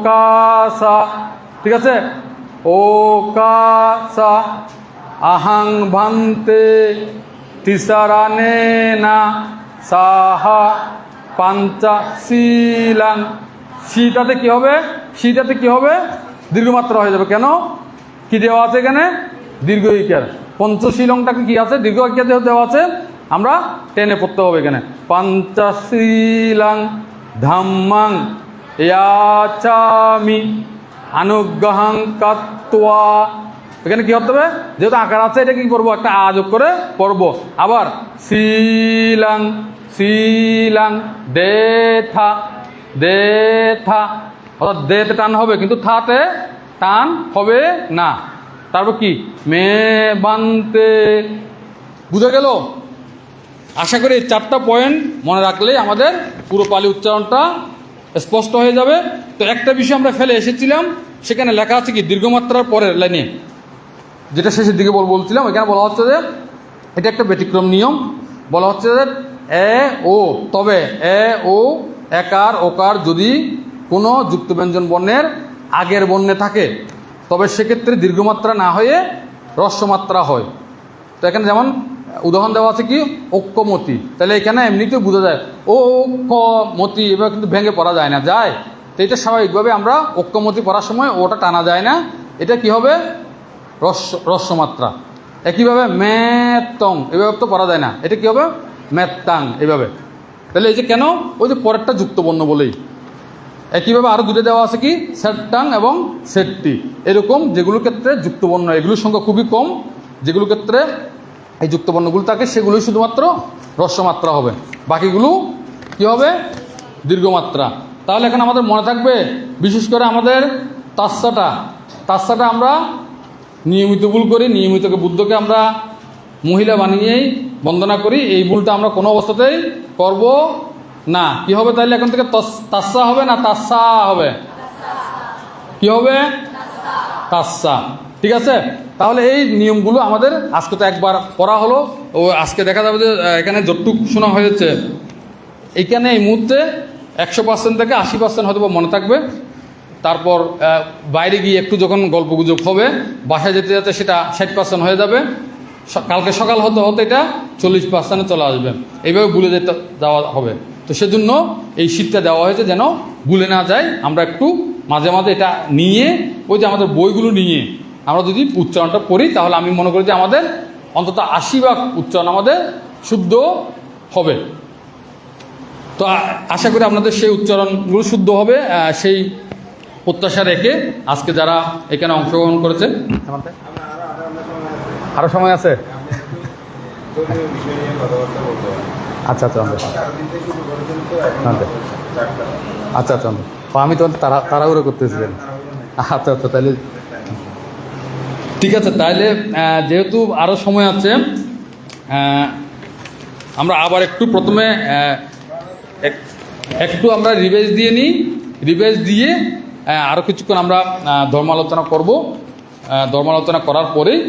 কা সা, ঠিক আছে, ও কা সা, আহাং ভান্তে তিসারানে না সাহা পাঞ্চাশীলাং। শীতাতে কি হবে? শীতাতে কি হবে? দীর্ঘমাত্রা হয়ে যাবে। কেন? কি দেওয়া আছে এখানে? দীর্ঘ ইকার। পঞ্চশীলংটাকে কি আছে? দীর্ঘ ইকার দেওয়া আছে, আমরা টেনে পড়তে হবে এখানে। পাঞ্চশীলাং ধাম্মাং ইয়াচামি অনুগ্রহং কাত্বা। এখানে কি হতে হবে? যেহেতু আকার আছে, এটা কি করবো? একটা আ যোগ করে পড়বো। আবার শিলাং শিলাং দে থা দে থা, অর্থাৎ দেতে টান হবে কিন্তু থাতে টান হবে না। তারপর কি? মে বানতে। বুঝে গেল? আশা করি এই 4টা পয়েন্ট মনে রাখলেই আমাদের পুরো পালি উচ্চারণটা স্পষ্ট হয়ে যাবে। তো একটা বিষয় আমরা ফেলে এসেছিলাম, সেখানে লেখা আছে কি দীর্ঘমাত্রার পরের লাইনে, যেটা শেষের দিকে বলছিলাম, এখানে বলা হচ্ছে যে এটা একটা ব্যতিক্রম নিয়ম। বলা হচ্ছে যে এ ও, তবে এ ও একার ওকার যদি কোনো যুক্ত ব্যঞ্জন বর্ণের আগের বর্ণে থাকে, তবে সেক্ষেত্রে দীর্ঘমাত্রা না হয়ে হ্রস্বমাত্রা হয়। তো এখানে যেমন উদাহরণ দেওয়া আছে কি ঐক্যমতি, তাহলে এখানে এমনিতেও বোঝা যায় ও ঐক্যমতি, এবার কিন্তু ভেঙে পড়া যায় না, যায়। তো এটা স্বাভাবিকভাবে আমরা ঐক্যমতি পড়ার সময় ওটা টানা যায় না, এটা কি হবে? হ্রস্বমাত্রা। একইভাবে মেত্তং, এভাবে তো পড়া যায় না, এটা কি হবে? মেত্তাং, এভাবে। তাহলে এই যে কেন? ওই যে পরেরটা যুক্তবর্ণ বলেই। একইভাবে আরও দুটো দেওয়া আছে কি সেট্টাং এবং সেট্টি, এরকম যেগুলোর ক্ষেত্রে যুক্তবর্ণ, এগুলোর সংখ্যা খুবই কম, যেগুলোর ক্ষেত্রে এই যুক্তবর্ণগুলো থাকে সেগুলোই শুধুমাত্র হ্রস্বমাত্রা হবে, বাকিগুলো কি হবে? দীর্ঘমাত্রা। তাহলে এখন আমাদের মনে থাকবে বিশেষ করে আমাদের তাস্সাটা আমরা নিয়মিত ভুল করি, নিয়মিতকে বুদ্ধকে আমরা মহিলা বানিয়েই বন্দনা করি, এই ভুলটা আমরা কোনো অবস্থাতেই করব না। কি হবে তাহলে এখন থেকে? তাস্সা হবে না তাস্সা হবে? কি হবে? তাস্সা। ঠিক আছে? তাহলে এই নিয়মগুলো আমাদের আজকে তো একবার পড়া হলো, ও আজকে দেখা যাবে যে এখানে যতটুকু শোনা হয়েছে, এইখানে এই মুহূর্তে 100% থেকে 80% হয়তো মনে থাকবে। তারপর বাইরে গিয়ে একটু যখন গল্পগুজব হবে, বাসায় যেতে যেতে সেটা 60% হয়ে যাবে, কালকে সকাল হতে হতে এটা 40% চলে আসবে, এইভাবে ভুলে যাওয়া হবে। তো সেজন্য এই শীতটা দেওয়া হয়েছে যেন ভুলে না যায়। আমরা একটু মাঝে মাঝে এটা নিয়ে, ওই যে আমাদের বইগুলো নিয়ে আমরা যদি উচ্চারণটা পড়ি, তাহলে আমি মনে করি যে আমাদের অন্তত 80% উচ্চারণ আমাদের শুদ্ধ হবে। তো আশা করি আপনাদের সেই উচ্চারণগুলো শুদ্ধ হবে, সেই প্রত্যাশা রেখে আজকে যারা এখানে অংশগ্রহণ করেছে, আরও সময় আছে? আচ্ছা আচ্ছা আচ্ছা আচ্ছা, আমি তো তাড়াহুড়ো করতেছিলেন। আচ্ছা আচ্ছা, তাহলে ঠিক আছে। তাহলে যেহেতু আরও সময় আছে, আমরা আবার একটু প্রথমে একটু আমরা রিভাইজ দিয়ে নিই। রিভাইজ দিয়ে আরও কিছুক্ষণ আমরা ধর্মালোচনা করব। ধর্মালোচনা করার পরেই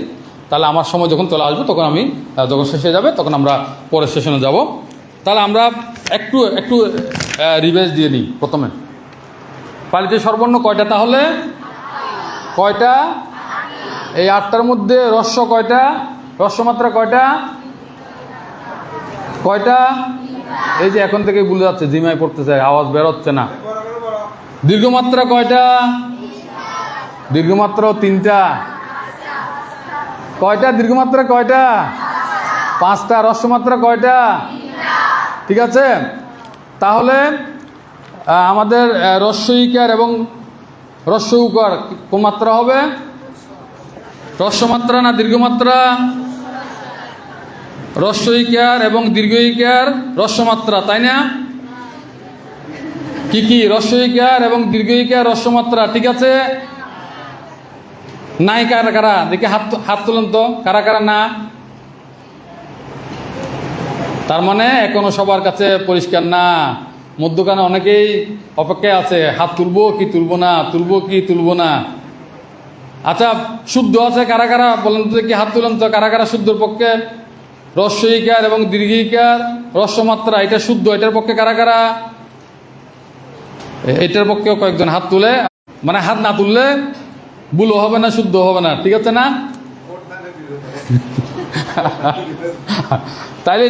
তাহলে আমার সময় যখন চলে আসবে, তখন আমি যখন শেষ হয়ে যাবে তখন আমরা পরের সেশনে যাব। তাহলে আমরা একটু একটু রিভাইজ দিয়ে নিই। প্রথমে পালিত স্বরবর্ণ কয়টা? তাহলে কয়টা? এই 8টার মধ্যে হ্রস্ব কয়টা? হ্রস্বমাত্রা কয়টা? কয়টা? এই যে এখন থেকে ভুলে যাচ্ছে, জিমাই পড়তেছে, আওয়াজ বেরোচ্ছে না। দীর্ঘমাত্রা কয়টা? দীর্ঘমাত্রা 3টা। কয়টা দীর্ঘমাত্রা? কয়টা? 5টা। হ্রস্বমাত্রা কয়টা? ঠিক আছে। তাহলে আমাদের হ্রস্ব ইকার এবং হ্রস্ব উকার কোন মাত্রা হবে? হ্রস্বমাত্রা না দীর্ঘমাত্রা? হ্রস্ব ইকার এবং দীর্ঘ ইকার হ্রস্বমাত্রা, তাই না? কি কি? হ্রস্ব ইকার এবং দীর্ঘ ইকার হ্রস্বমাত্রা, ঠিক আছে? নাই কারা কারা? দেখি হাত তুলেন তো, কারা কারা না? তার মানে এখনো সবার কাছে পরিষ্কার না, মধ্যখানে অনেকেই অপেক্ষায় আছে, হাত তুলবো কি তুলবো না, তুলবো কি তুলবো না। আচ্ছা, শুদ্ধ আছে কারা কারা বলেন তো দেখি, হাত তুলেন তো, কারা কারা শুদ্ধর পক্ষে? হ্রস্ব ইকার এবং দীর্ঘ ইকার হ্রস্বমাত্রা, এটা শুদ্ধ, এটার পক্ষে কারা কারা? এটার পক্ষেও কয়েকজন হাত তুলে, মানে হাত না তুললে ভুলও হবে না, শুদ্ধ হবে না, ঠিক আছে না? তাহলে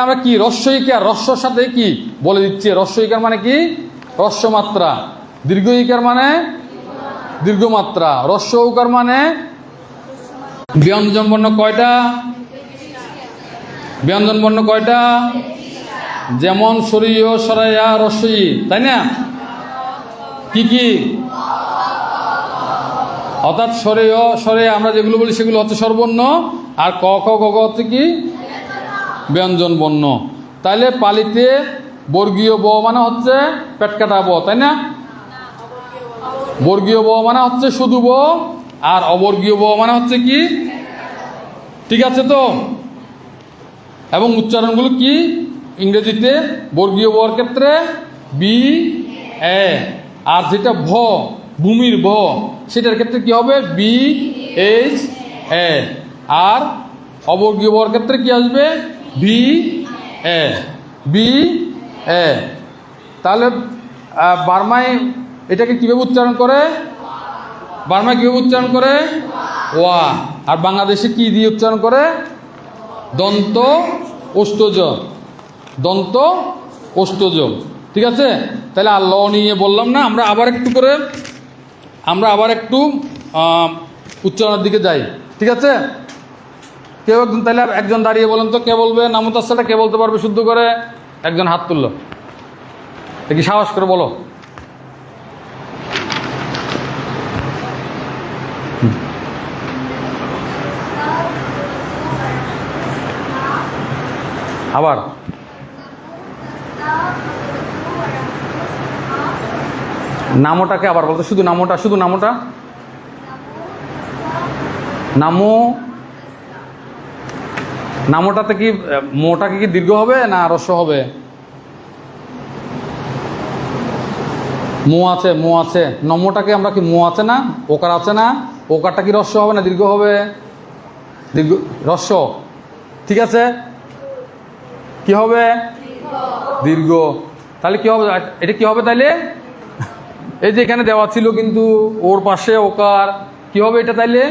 আমরা কি রস্যইকার, রস্যর সাথে কি বলে দিচ্ছি, রস্যইকার মানে কি রস্যমাত্রা, দীর্ঘইকার মানে দীর্ঘমাত্রা, রস্য উকার মানে ব্যঞ্জন বর্ণ কয়টা? ব্যঞ্জন বর্ণ কয়টা? যেমন সরিয়, সরাইয়া, রস্যই, তাই না? কি কি? অর্থাৎ সরেয়, সরে আমরা যেগুলো বলি সেগুলো হচ্ছে স্বরবর্ণ, আর ক খ গ ঘ হচ্ছে কি ব্যঞ্জন বর্ণ। তাইলে পালিতে বর্গীয় ব মানে হচ্ছে পেট কাটা ব, তাই না? বর্গীয় ব মানে হচ্ছে শুধু ব, আর অবর্গীয় ব মানে হচ্ছে কি, ঠিক আছে তো? এবং উচ্চারণগুলো কি ইংরেজিতে? বর্গীয় বর ক্ষেত্রে বি এ, আর যেটা ভ ভূমির ভ সেটার ক্ষেত্রে কি হবে? বি এইচ এ, আর অবর্গীয় বর ক্ষেত্রে কি আসবে? V A, B A. তাহলে বার্মায় এটাকে কিভাবে উচ্চারণ করে? বার্মায় কিভাবে উচ্চারণ করে? ওয়া। আর বাংলাদেশে কি দিয়ে উচ্চারণ করে? দন্ত ওষ্টজ, দন্ত ওষ্টজ, ঠিক আছে? তাহলে আর ল নিয়ে বললাম না, আমরা আবার একটু উচ্চারণের দিকে যাই, ঠিক আছে? কেউ একজন, তাহলে একজন দাঁড়িয়ে বলেন তো, কে বলবে নামতাসসাটা, কে বলতে পারবে শুদ্ধ করে? একজন হাত তুলল, দেখি সাহস করে বলো। আবার নামটাকে আবার বলতো, শুধু নামটা, শুধু নামটা, নামো, নামটাতে কি মোটাকে কি দীর্ঘ হবে না রস্য হবে? মো আছে, মো আছে, নমটাকে আমরা কি মো আছে না, ওকার আছে না, ওকারটা কি রস্য হবে না দীর্ঘ হবে? দীর্ঘ, রস্য, ঠিক আছে? কি হবে? দীর্ঘ। তাহলে কি হবে? এটা কি হবে তাইলে? এই যে এখানে দেওয়া ছিল কিন্তু ওর পাশে ওকার, কি হবে এটা তাইলে?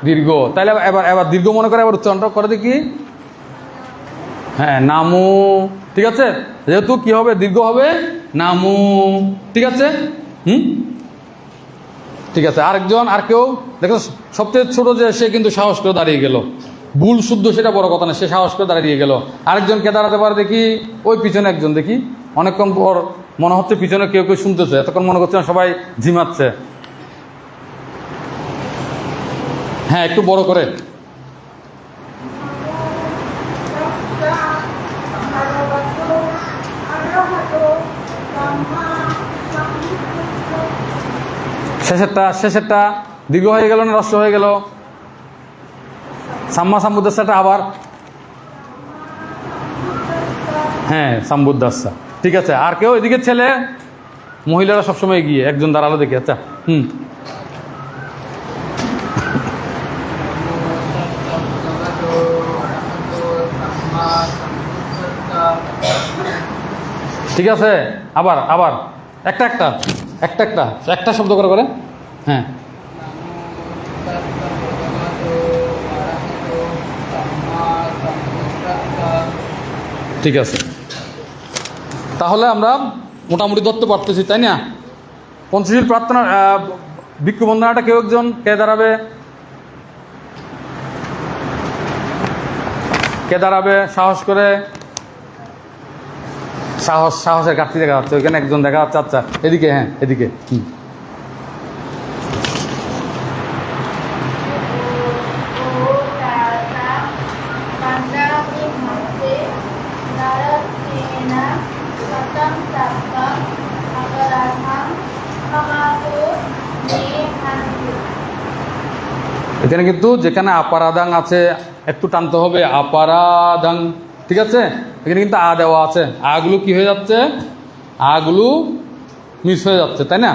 দীর্ঘ। তাইলে এবার দীর্ঘ মনে করে এবার উচ্চারণটা করে দেখি। হ্যাঁ, নামু, ঠিক আছে? যেহেতু কি হবে? দীর্ঘ হবে, নামু, ঠিক আছে? ঠিক আছে। আরেকজন, আর কেউ দেখো, সবচেয়ে ছোট যে সে কিন্তু সাহস করে দাঁড়িয়ে গেল, ভুল শুদ্ধ সেটা বড় কথা না, সে সাহস করে দাঁড়িয়ে গেল। আরেকজন কে দাঁড়াতে পারে দেখি? ওই পিছনে একজন দেখি, অনেকক্ষণ পর মনে হচ্ছে পিছনে কেউ কেউ শুনতেছে, এতক্ষণ মনে করছে সবাই ঝিমাচ্ছে। হ্যাঁ, একটু বড় করে। শেষেরটা দীর্ঘ হয়ে গেল না হ্রস্ব হয়ে গেল? সাম্মা সাম্বুদ্দাসাটা আবার, হ্যাঁ সাম্বুদ্দাসা, ঠিক আছে। আর কেউ এদিকে? ছেলে, মহিলারা সবসময় এগিয়ে, একজন দাঁড়ালো দেখি। আচ্ছা, ঠিক আছে। আবার আবার একটা শব্দ করে করে, হ্যাঁ ঠিক আছে। তাহলে আমরা মোটামুটি ধরতে পারতেছি, তাই না? পঞ্চশীল প্রার্থনা, ভিক্ষু বন্দনাটা কেউ একজন কে দাঁড়াবে? কে দাঁড়াবে সাহস করে? সাহসের ঘাটতি দেখা যাচ্ছে, ওইখানে একজন দেখা যাচ্ছে। আচ্ছা, এদিকে, হ্যাঁ এদিকে। এখানে কিন্তু যেখানে আপারাদাং আছে একটু টানতে হবে, আপারাদাং, ঠিক আছে? এখানে কিন্তু আ দেওয়া আছে, আগুলো কি হয়ে যাচ্ছে? আগুলো মিস হয়ে যাচ্ছে, তাই না?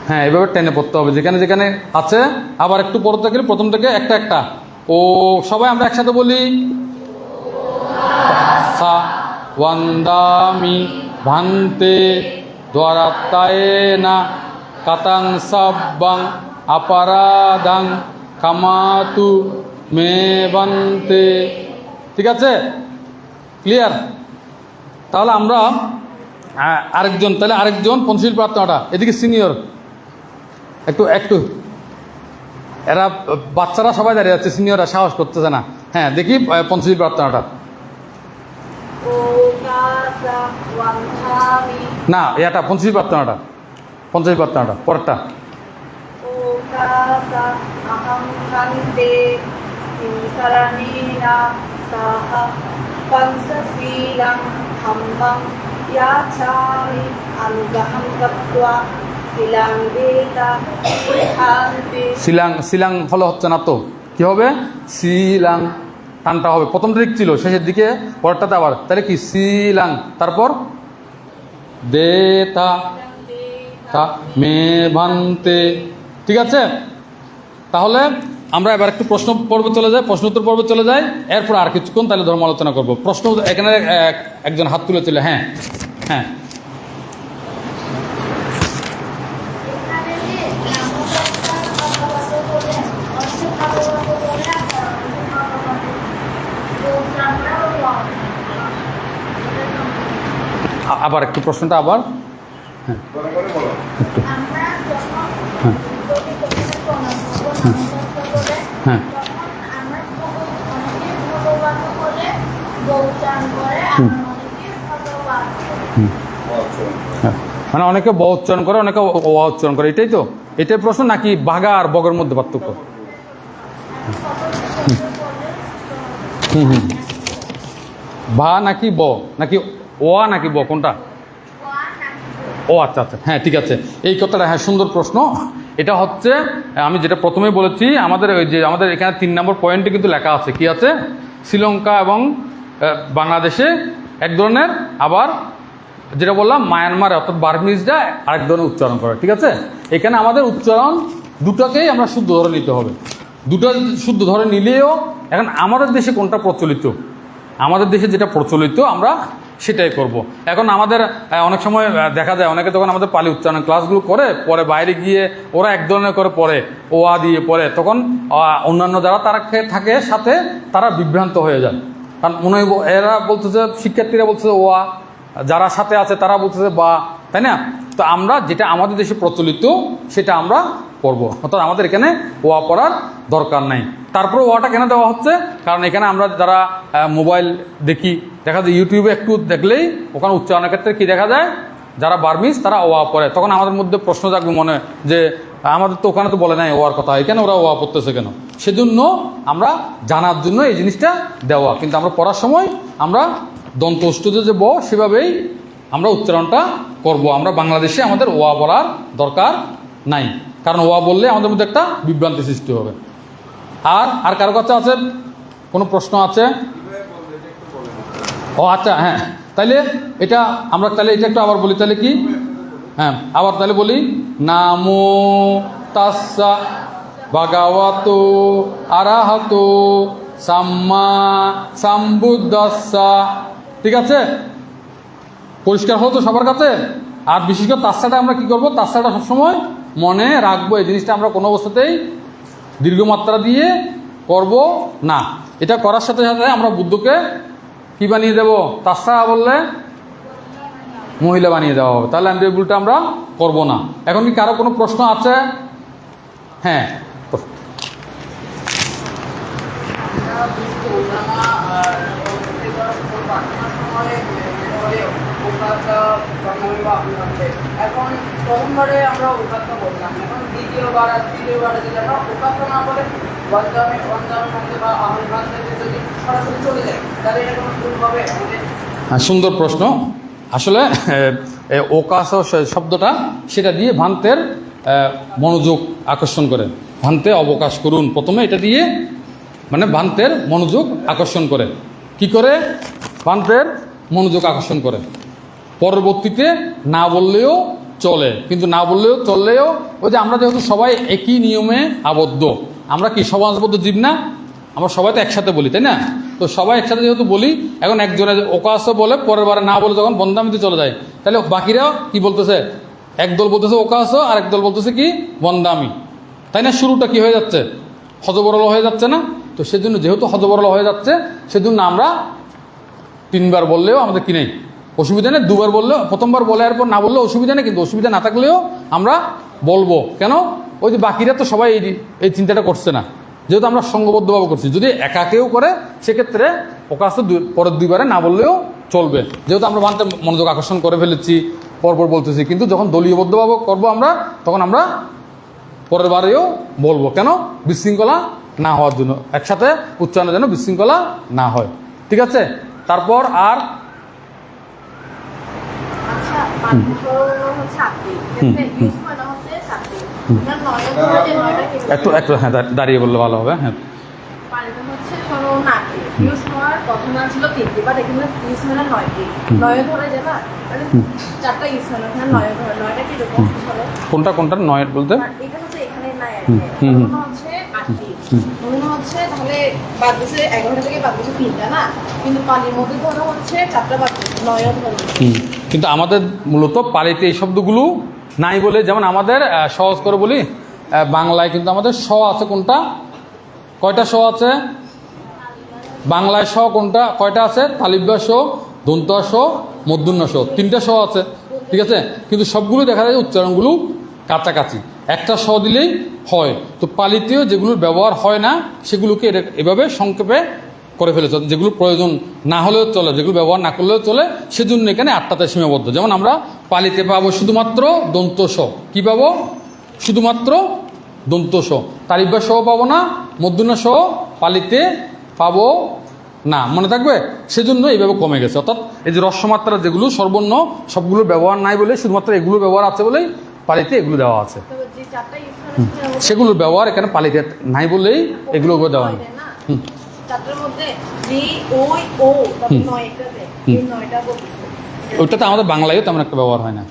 হ্যাঁ, এভাবে টেনে পড়তে হবে যেখানে যেখানে আছে। আবার একটু পড়তে গেলে প্রথম থেকে একটা ও, সবাই আমরা একসাথে বলি। ওয়ান্দামি ভান্তে দ্বারাত্তায়েনা কাতাং সাব্বাং অপরাধাং ক্ষমাতু মে ভান্তে। ঠিক আছে, ক্লিয়ার? তাহলে আমরা আরেকজন পঞ্চশীল প্রার্থনাটা, এদিকে সিনিয়র একটু এরা বাচ্চারা সবাই দাঁড়িয়ে যাচ্ছে, সিনিয়ররা সাহস করতেছে না। হ্যাঁ, দেখি পঞ্চশীল প্রার্থনাটা। না, এটা পঞ্চশীল প্রার্থনাটা পরেরটা। শিলাং ফলো হচ্ছে না তো, কি হবে? শিলাং টানটা হবে, প্রথমটা ঠিক ছিল, শেষের দিকে পরেরটাতে আবার, তাহলে কি শিলাং, তারপর দেতা মে ভান্তে। ঠিক আছে, তাহলে আমরা এবার একটু প্রশ্ন উত্তর পর্বে চলে যাই, এরপর আর কিছুক্ষণ তাহলে ধর্ম আলোচনা করবো। প্রশ্ন এখানে একজন হাত তুলেছিল। হ্যাঁ হ্যাঁ, আবার একটু প্রশ্নটা আবার। হ্যাঁ হ্যাঁ, মানে অনেকে ব উচ্চারণ করে, অনেকে অ উচ্চারণ করে, এটাই প্রশ্ন, নাকি বাঘা আর বগের মধ্যে পার্থক্য? ভা নাকি ব, নাকি ও নাকি ব, কোনটা? ও আচ্ছা, হ্যাঁ ঠিক আছে, এই কথাটা, হ্যাঁ সুন্দর প্রশ্ন। এটা হচ্ছে আমি যেটা প্রথমেই বলেছি, আমাদের এখানে 3 নম্বর পয়েন্টে কিন্তু লেখা আছে, কি আছে? শ্রীলঙ্কা এবং বাংলাদেশে এক ধরনের, আবার যেটা বললাম মায়ানমার অর্থাৎ বার্মিজরা আরেক ধরনের উচ্চারণ করে। ঠিক আছে, এখানে আমাদের উচ্চারণ দুটাকেই আমরা শুদ্ধ ধরে নিতে হবে। দুটো শুদ্ধ ধরে নিলেও এখন আমাদের দেশে কোনটা প্রচলিত, আমাদের দেশে যেটা প্রচলিত আমরা সেটাই করব। এখন আমাদের অনেক সময় দেখা যায় অনেকে যখন আমাদের পালি উচ্চারণ ক্লাসগুলো করে, পরে বাইরে গিয়ে ওরা এক ধরনের করে পড়ে, ও আ দিয়ে পড়ে, তখন অন্যান্য যারা তারা থাকে সাথে তারা বিভ্রান্ত হয়ে যায়। কারণ মনে হয় এরা বলতেছে, শিক্ষার্থীরা বলতেছে ও আ, যারা সাথে আছে তারা বলতেছে বা, তাই না? তো আমরা যেটা আমাদের দেশে প্রচলিত সেটা আমরা পড়বো, অর্থাৎ আমাদের এখানে ওয়া পড়ার দরকার নাই। তারপরে ওয়াটা কেন দেওয়া হচ্ছে? কারণ এখানে আমরা যারা মোবাইল দেখি, দেখা যায় ইউটিউবে একটু দেখলেই ওখানে উচ্চারণের ক্ষেত্রে কী দেখা যায়, যারা বার্মিজ তারা ওয়া পড়ে, তখন আমাদের মধ্যে প্রশ্ন জাগবে মনে, যে আমাদের তো ওখানে তো বলে নাই ওয়ার কথা, এখানে ওরা ওয়া পড়তেছে কেন? সেজন্য আমরা জানার জন্য এই জিনিসটা দেওয়া, কিন্তু আমরা পড়ার সময় আমরা দন্ত অষ্টজ যে ব, সেভাবেই আমরা উচ্চারণটা করব। আমরা বাংলাদেশে আমাদের ওয়া বলার দরকার নাই, কারণ ওয়া বললে আমাদের মধ্যে একটা বিভ্রান্তি সৃষ্টি হবে। আর কারো কাছে আছে কোনো প্রশ্ন আছে? ও আচ্ছা, হ্যাঁ, তাইলে এটা আমরা তাহলে এটা একটু আবার বলি, তাহলে কি? হ্যাঁ, আবার তাহলে বলি, নামো তাস্সা ভাগবতো আরহাতো সাম্মা সাম্বুদ্দাস্সা। ঠিক আছে, পরিষ্কার হলো তো সবার কাছে? আর বিশেষ করে তাস্সাটা আমরা কি করব, তাস্সাটা সবসময় মনে রাখবো, এই জিনিসটা আমরা কোনো অবস্থাতেই দীর্ঘমাত্রা দিয়ে করব না। এটা করার সাথে সাথে আমরা বুদ্ধকে কি বানিয়ে দেব? তাস্সা বললে মহিলা বানিয়ে দেওয়া হবে, তাহলে আমরা এই ভুলটা আমরা করব না। এখন কি কারো কোনো প্রশ্ন আছে? হ্যাঁ, এখন প্রথমবারে আমরা উপাসনা বললাম, এখন দ্বিতীয়বার আর তৃতীয়বারে যদি আমরা উপাসনা না বলে বঞ্জামে মধ্যে বা আহল ভাষাতে যদি সরাসরি চলে যায়, তাহলে এটা কোনো ভুল হবে আমাদের? সুন্দর প্রশ্ন। আসলে ওকাশ শব্দটা সেটা দিয়ে ভান্তের মনোযোগ আকর্ষণ করে, ভান্তে অবকাশ করুন, প্রথমে এটা দিয়ে মানে ভান্তের মনোযোগ আকর্ষণ করে। কি করে? ভান্তের মনোযোগ আকর্ষণ করে। পরবর্তীতে না বললেও চলে, কিন্তু না বললেও চললেও ওই যে আমরা যেহেতু সবাই একই নিয়মে আবদ্ধ, আমরা কি সমাজবদ্ধ জীব না? আমরা সবাই তো একসাথে বলি, তাই না? তো সবাই একসাথে যেহেতু বলি, এখন একজনে ওকাস বলে পরের বারে না বলে যখন বন্দামিতে চলে যায়, তাহলে বাকিরাও কি বলতেছে, একদল বলতেছে ওকাস আর একদল বলতেছে কি বন্দামি, তাই না? শুরুটা কি হয়ে যাচ্ছে, হজবরল হয়ে যাচ্ছে না? তো সেজন্য যেহেতু হজবরল হয়ে যাচ্ছে, সেজন্য আমরা 3 বার বললেও আমাদের কি নেই, অসুবিধা নেই। 2 বার বললেও, প্রথমবার বলে এরপর না বললেও অসুবিধা নেই, কিন্তু অসুবিধা না থাকলেও আমরা বলবো। কেন? ওই যে বাকিরা তো সবাই এই চিন্তাটা করছে না, যেহেতু আমরা সঙ্গবদ্ধভাবে করছি। যদি একা কেউ করে সেক্ষেত্রে ওকাস পরের 2 বারে না বললেও চলবে, যেহেতু আমরা বানতে মনোযোগ আকর্ষণ করে ফেলেছি, পরপর বলতেছি। কিন্তু যখন দলীয়বদ্ধভাবে করবো আমরা, তখন আমরা পরের বারেও বলবো। কেন? বিশৃঙ্খলা না হওয়ার জন্য, একসাথে উচ্চারণের জন্য বিশৃঙ্খলা না হয়। ঠিক আছে? তারপর আর আচ্ছা, হচ্ছে আপনি ইউজ মানে হচ্ছে আপনি না নয় ধরে যে নয়টা একটু হ্যাঁ দাঁড়িয়ে বললে ভালো হবে। হ্যাঁ, পারেন হচ্ছে কোনো নাকি ইউজ হওয়ার কথা না ছিল 3টি, বাট এখানে ইউজ মানে 9টি। নয় ধরে যে না মানে 4টা ইউজ মানে এখানে নয় ধরে, 9টা কি রকম হবে? কোনটা নয় বলতে? এটা হচ্ছে এখানে নাই আছে, মনে হচ্ছে 8টি, মনে হচ্ছে তাহলে বাদ দিছে 11টা থেকে বাদ দিছে 3টা না, কিন্তু পানির মধ্যে ধরা হচ্ছে 4টা বাদ দিছে, 9 ধরে। কিন্তু আমাদের মূলত পালিতে এই শব্দগুলো নাই বলে, যেমন আমাদের সহজ করে বলি, বাংলায় কিন্তু আমাদের স আছে কোনটা, কয়টা স আছে বাংলায়? স কোনটা, কয়টা আছে? তালিব্য স, দন্ত স, মূর্ধন্য স, 3টা স আছে। ঠিক আছে? কিন্তু সবগুলো দেখা যায় উচ্চারণগুলো কাছাকাছি, একটা স দিলেই হয়। তো পালিতেও যেগুলোর ব্যবহার হয় না সেগুলোকে এভাবে সংক্ষেপে করে ফেলেছে, যেগুলো প্রয়োজন না হলেও চলে, যেগুলো ব্যবহার না করলেও চলে, সেজন্য এখানে 8টাতে সীমাবদ্ধ। যেমন আমরা পালিতে পাবো শুধুমাত্র দন্ত স, কি পাবো? শুধুমাত্র দন্ত স। তালিব্য স পাবো না, মূর্ধন্য স পালিতে পাবো না, মনে থাকবে? সেজন্য এইভাবে কমে গেছে। অর্থাৎ এই যে হ্রস্বমাত্রা যেগুলো সর্বর্ণ, সবগুলো ব্যবহার নাই বলে, শুধুমাত্র এগুলো ব্যবহার আছে বলেই পালিতে এগুলো দেওয়া আছে। তবে যে 4টা ইউজ মানে সেগুলোর ব্যবহার এখানে পালিতে নাই বলেই এগুলো দেওয়া হয়। হুম। 4টার মধ্যে জি ওই ও তবে 9টা দেয়, এই 9টা বলতে ওইটাতে আমাদের বাংলায়ও তেমন একটা ব্যবহার হয় না।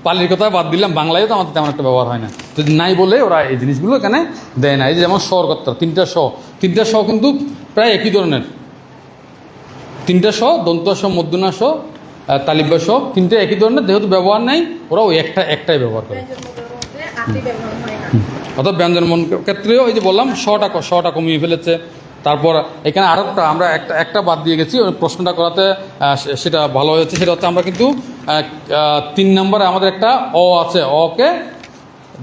পালির কথা বাদ দিলাম, বাংলায়ও তো আমাদের তেমন একটা ব্যবহার হয় না। যদি নাই বলে ওরা এই জিনিসগুলো এখানে দেয় না। এই যে যেমন স্বর কর্তা, 3টা স, 3টা স কিন্তু প্রায় একই ধরনের। 3টা স, দন্ত স, মূর্ধন্য স, তালিব্য স, 3টা একই ধরনের, যেহেতু ব্যবহার নেই ওরা ওই একটাই ব্যবহার করে। অর্থাৎ ব্যঞ্জন মন ক্ষেত্রেও ওই যে বললাম শটা কমিয়ে ফেলেছে। তারপর এখানে আরেকটা আমরা একটা বাদ দিয়ে গেছি, ওই প্রশ্নটা করাতে সেটা ভালো হয়েছে। সেটা হচ্ছে আমরা কিন্তু 3 নম্বরে আমাদের একটা অ আছে, অকে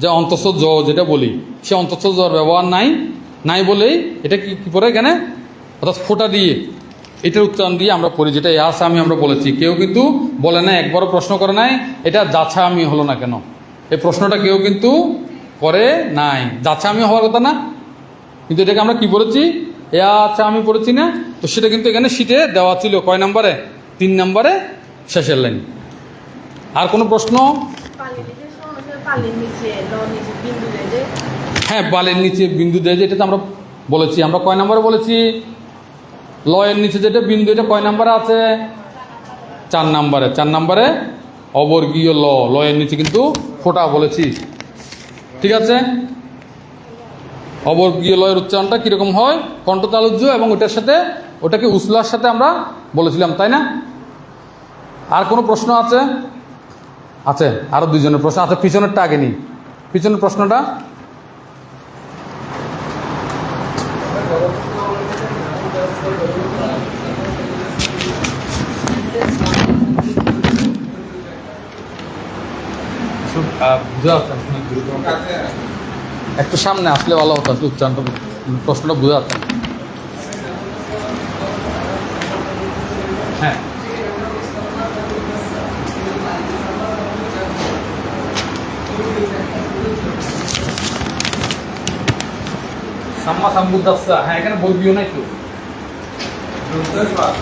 যে অন্তঃস্থ জ যেটা বলি, সে অন্তঃস্থ জর ব্যবহার নাই বলেই এটা কি করে এখানে, অর্থাৎ ফোঁটা দিয়ে এটার উচ্চারণ দিয়ে আমরা পড়ি, যেটা ইয়াস আমি আমরা বলেছি। কেউ কিন্তু বলে না, একবারও প্রশ্ন করে নাই এটা যাছা আমি হলো না কেন, এই প্রশ্নটা কেউ কিন্তু করে নাই। যাচ্ছা আমি হওয়ার কথা না, কিন্তু এটাকে আমরা কি বলেছি, আচ্ছা আমি পড়েছি না। তো সেটা কিন্তু এখানে শিটে দেওয়া ছিল কয় নম্বরে, 3 নম্বরে শেষের লাইন। আর কোনো প্রশ্ন? হ্যাঁ, বালের নিচে বিন্দু দেয়, যেটা তো আমরা বলেছি। আমরা কয় নম্বরে বলেছি, লয়ের নিচে যেটা বিন্দু, এটা কয় নম্বরে আছে? 4 নম্বরে। 4 নম্বরে অবর্গীয় লয়ের নিচে কিন্তু ফোঁটা বলেছি। ঠিক আছে? অবর্গীয় লয়ের উচ্চারণটা কীরকম হয়, কণ্ঠতালুজ্য, এবং ওটাকে উসলার সাথে আমরা বলেছিলাম, তাই না? আর কোনো প্রশ্ন আছে? আরও 2জনের প্রশ্ন আছে। পিছনেরটা আগে নিই, পিছনের প্রশ্নটা। একটু সামনে আসলে ভালো হতো, উচ্চারণটা প্রশ্নটা বোঝা যাচ্ছে। হ্যাঁ, সাম্মা সাম্বুদ্দাসা, হ্যাঁ এখানে বর্গীয় নাই তো,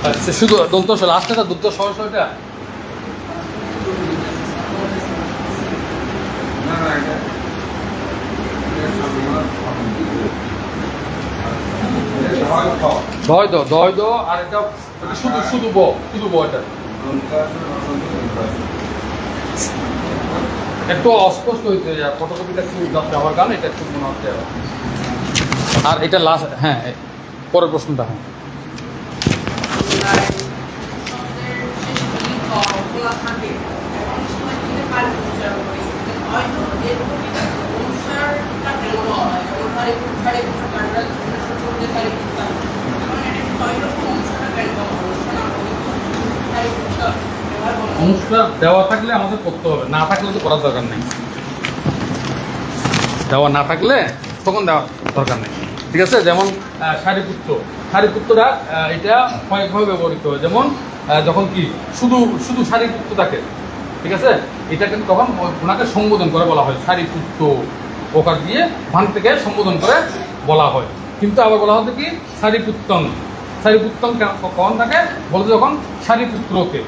আচ্ছা শুধু দন্ত লাস্টে না, দুধ সহজ এটা দয় দো, আর এটা শুধু ব এটা একটু অস্পষ্ট হইতে যায়, ফটোকপিটা একটু যাচ্ছে আমার কারণে এটা একটু মনে হচ্ছে। আর এটা লাস্ট, হ্যাঁ পরের প্রশ্নটা। হ্যাঁ, অনুষ্কার দেওয়া থাকলে আমাদের করতে হবে, না থাকলে তো করার দরকার নেই। দেওয়া না থাকলে তখন দেওয়ার দরকার নেই, ঠিক আছে। যেমন সারিপুত্র, সারিপুত্ররা এটা কয়েকভাবে ব্যবহৃত হয়। যেমন যখন কি শুধু শুধু সারিপুত্র থাকে, ঠিক আছে, এটা কিন্তু তখন ওনাকে সম্বোধন করে বলা হয় সারিপুত্র, ওকার দিয়ে ভান থেকে সম্বোধন করে বলা হয়। কিন্তু আবার বলা হতো কি সারিপুত্তং, সারিপুত্তং কখন থাকে বলতে যখন সারিপুত্রকে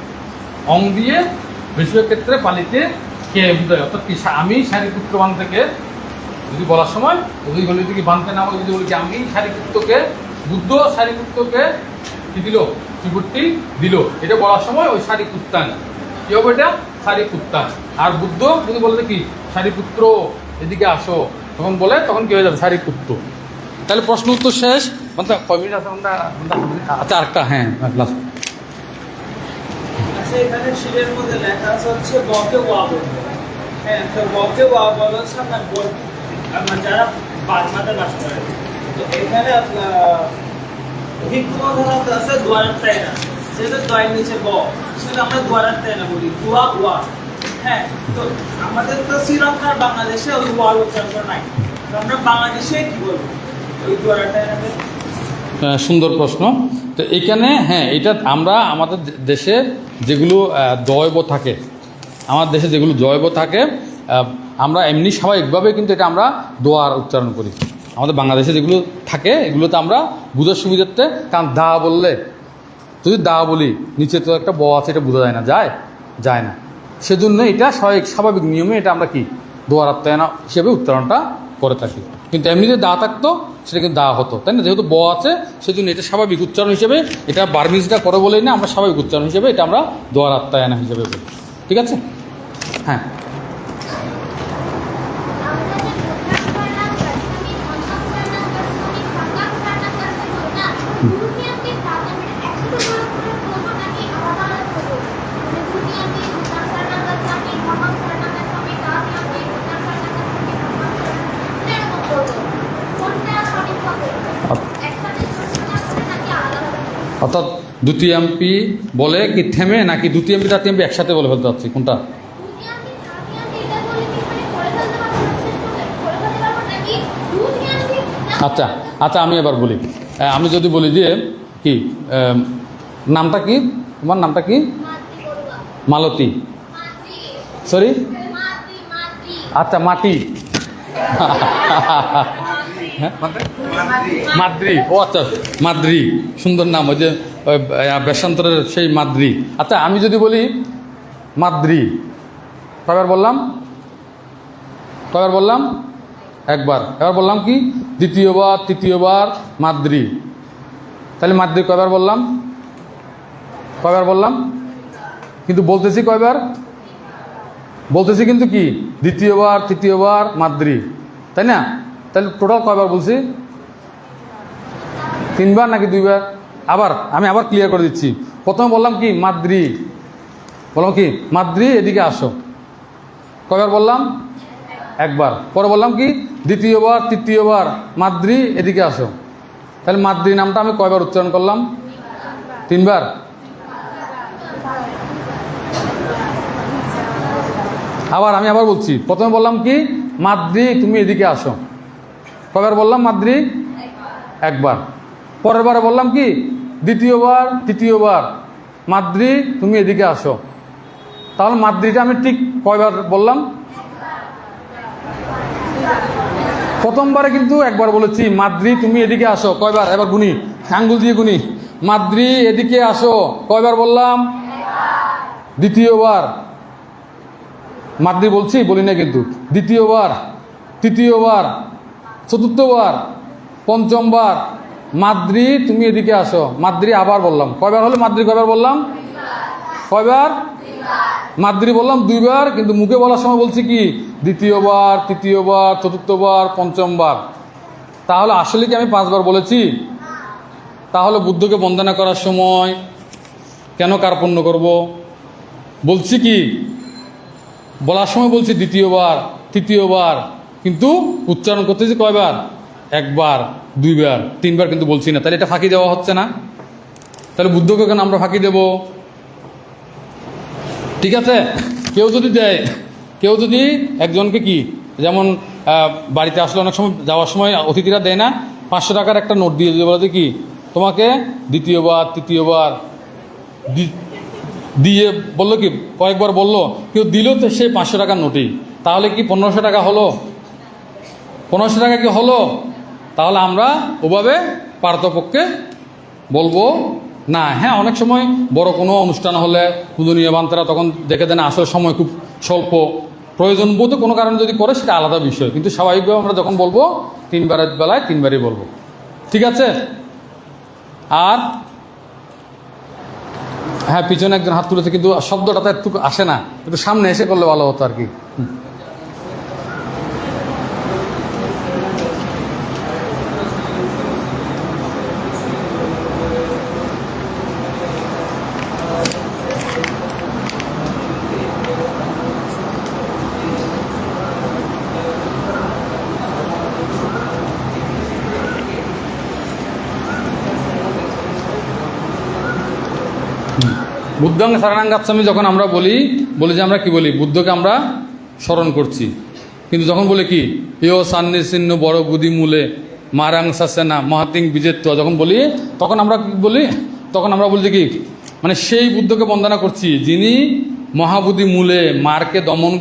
অং দিয়ে বেশিরভাগ ক্ষেত্রে পালিতে কে বুঝায়, অর্থাৎ কি আমি সারিপুত্র বান থেকে যদি বলার সময় যদি বলি কি বানতে না বলে যদি বলি যে আমি সারিপুত্রকে, বুদ্ধ সারিপুত্রকে কি দিল, ত্রিপুটি দিল, এটা বলার সময় ওই সারিপুত্তান কি হবে, এটা সারিপুত্তান। আর বুদ্ধ যদি বলতে কি সারিপুত্র এদিকে আসো, তখন বলে তখন কি হয়ে যাবে সারিপুত্র। তাহলে প্রশ্ন উত্তর শেষ, মানে কয় মিনিট আছে আমরা? আচ্ছা আরেকটা, হ্যাঁ লাস্ট। আচ্ছা, এখানে শিলের মধ্যে লেখা আছে হচ্ছে বকে ওয়া বলবো। হ্যাঁ, তো বকে ওয়া বলা হচ্ছে আপনার যারা বাগমাতে বাস করে। তো এখানে আপনার ভিক্ষুমা ধারা আছে দোয়ারার তাই না, যেটা দয়ের নিচে ব, সেটা আমরা দোয়ারার তাই না বলি, দোয়া ওয়া। হ্যাঁ, তো আমাদের তো শ্রীলঙ্কার বাংলাদেশে ওই ওয়াল উচ্চারণ নাই, তো আমরা বাংলাদেশে কি বলবো ওই দোয়ারার তাই না? সুন্দর প্রশ্ন। তো এইখানে হ্যাঁ, এটা আমরা আমাদের দেশে যেগুলো জৈব থাকে, আমার দেশে যেগুলো জৈব থাকে, আমরা এমনি স্বাভাবিকভাবে কিন্তু এটা আমরা দোয়ার উচ্চারণ করি। আমাদের বাংলাদেশে যেগুলো থাকে এগুলোতে আমরা বুঝার সুবিধার্থে, কারণ দা বললে যদি দা বলি নিচে তো একটা ব আছে, এটা বোঝা যায় না, যায় না, সেজন্য এটা স্বাভাবিক নিয়মে এটা আমরা কি দোয়ার আত্মায়না হিসেবে উচ্চারণটা করে থাকি। কিন্তু এমনিতে দা থাকতো সেটা কিন্তু দা হতো, তাই না, যেহেতু ব আছে সেজন্য এটা স্বাভাবিক উচ্চারণ হিসেবে, এটা বার্মিজটা করে বলেই না, আমরা স্বাভাবিক উচ্চারণ হিসেবে এটা আমরা দোয়ার আত্মায়না হিসেবে বলি, ঠিক আছে। হ্যাঁ, অর্থাৎ দ্বিতীয়াম্পি বলে কি থেমে, নাকি দ্বিতীয়াম্পি তৃতীয়াম্পি একসাথে বলে ফেলতে চাচ্ছি, কোনটা? আচ্ছা আচ্ছা, আমি এবার বলি। আমি যদি বলি যে কি নামটা কি, তোমার নামটা কি? মালতী, সরি, আচ্ছা মাটি, মাদ্রি, ও আচ্ছা মাদ্রি, সুন্দর নাম, ওই যে বেশান্তরের সেই মাদ্রি। আচ্ছা, আমি যদি বলি মাদ্রি, কয়বার বললাম? একবার। এবার বললাম কি দ্বিতীয়বার, তৃতীয়বার মাদ্রি, তাহলে মাদ্রি কয়বার বললাম? কিন্তু বলতেছি কয়বার? বলতেছি কিন্তু কি দ্বিতীয়বার, তৃতীয়বার মাদ্রি, তাই না? তাহলে টোটাল কয়বার বলছি? 3 বার নাকি 2 বার? আমি আবার ক্লিয়ার করে দিচ্ছি। প্রথমে বললাম কি মাদ্রি, বললাম কি মাদ্রি এদিকে আসো, কয়বার বললাম? একবার। পরে বললাম কি দ্বিতীয়বার, তৃতীয়বার মাদ্রি এদিকে আসো, তাহলে মাদ্রি নামটা আমি কয়বার উচ্চারণ করলাম? 3 বার। আমি আবার বলছি, প্রথমে বললাম কি মাদ্রি তুমি এদিকে আসো, কয়বার বললাম? মাদ্রি একবার। পরের বারে বললাম কি দ্বিতীয়বার, তৃতীয়বার মাদ্রি তুমি এদিকে আসো, তাহলে মাদ্রিটা আমি ঠিক কয়বার বললাম? প্রথমবারে কিন্তু একবার বলেছি মাদ্রি তুমি এদিকে আসো, কয়বার? এবার গুনি, আঙ্গুল দিয়ে গুনি, মাদ্রি এদিকে আসো, কয়বার বললাম? দ্বিতীয়বার। মাদ্রি বলছি, বলি না কিন্তু। দ্বিতীয়বার, তৃতীয়বার, চতুর্থবার, পঞ্চমবার মাদ্রি তুমি এদিকে আসো, মাদ্রি আবার বললাম, কয়বার হলো মাদ্রি? কয়বার বললাম? কয়বার? মাদ্রি বললাম 2 বার, কিন্তু মুখে বলার সময় বলছি কি দ্বিতীয়বার, তৃতীয়বার, চতুর্থবার, পঞ্চমবার। তাহলে আসলে কি আমি 5 বার বলেছি? তাহলে বুদ্ধকে বন্দনা করার সময় কেন কার্পণ্য করব? বলছি কি, বলার সময় বলছি দ্বিতীয়বার, তৃতীয়বার, কিন্তু উচ্চারণ করতেছি কয়বার? একবার, দুইবার, তিনবার কিন্তু বলছি না। তাহলে এটা ফাঁকি দেওয়া হচ্ছে না? তাহলে বুদ্ধকে কেন আমরা ফাঁকি দেব? ঠিক আছে, কেউ যদি দেয়, কেউ যদি একজনকে কি, যেমন বাড়িতে আসলে অনেক সময় যাওয়ার সময় অতিথিরা দেয় না, 500 টাকার একটা নোট দিয়ে দিয়ে বলে কি তোমাকে দ্বিতীয়বার, তৃতীয়বার দিয়ে বললো কি কয়েকবার বললো, কেউ দিল তো সেই 500 টাকার নোটই, তাহলে কি 1500 টাকা হলো? 1500 টাকা কি হলো? তাহলে আমরা ওভাবে পারতপক্ষে বলবো না। হ্যাঁ, অনেক সময় বড় কোনো অনুষ্ঠান হলে পূজনীয় বান্তারা তখন দেখে দেন আসলে সময় খুব স্বল্প, প্রয়োজন বোধ কোনো কারণে যদি করে সেটা আলাদা বিষয়, কিন্তু স্বাভাবিকভাবে আমরা যখন বলবো 3 বারের বেলায় 3 বারই বলবো। ঠিক আছে? আর হ্যাঁ, পিছনে একজন হাত তুলেছে কিন্তু শব্দটা একটু আসে না, একটু সামনে এসে করলে ভালো হতো আর কি। বুদ্ধাং শরণাং গাচ্ছামি যখন আমরা বলি যে আমরা কি বলি? বুদ্ধকে আমরা স্মরণ করছি, কিন্তু যখন বলি কি ইয় সান্নি চিহ্ন বড় গুদি মূলে মারাং সাসেনা মহাতিং বিজেত্ব যখন বলি, তখন আমরা কি বলি? তখন আমরা বলি কি মানে সেই বুদ্ধকে বন্দনা করছি যিনি মহাবুদ্ধি মূলে মারকে দমন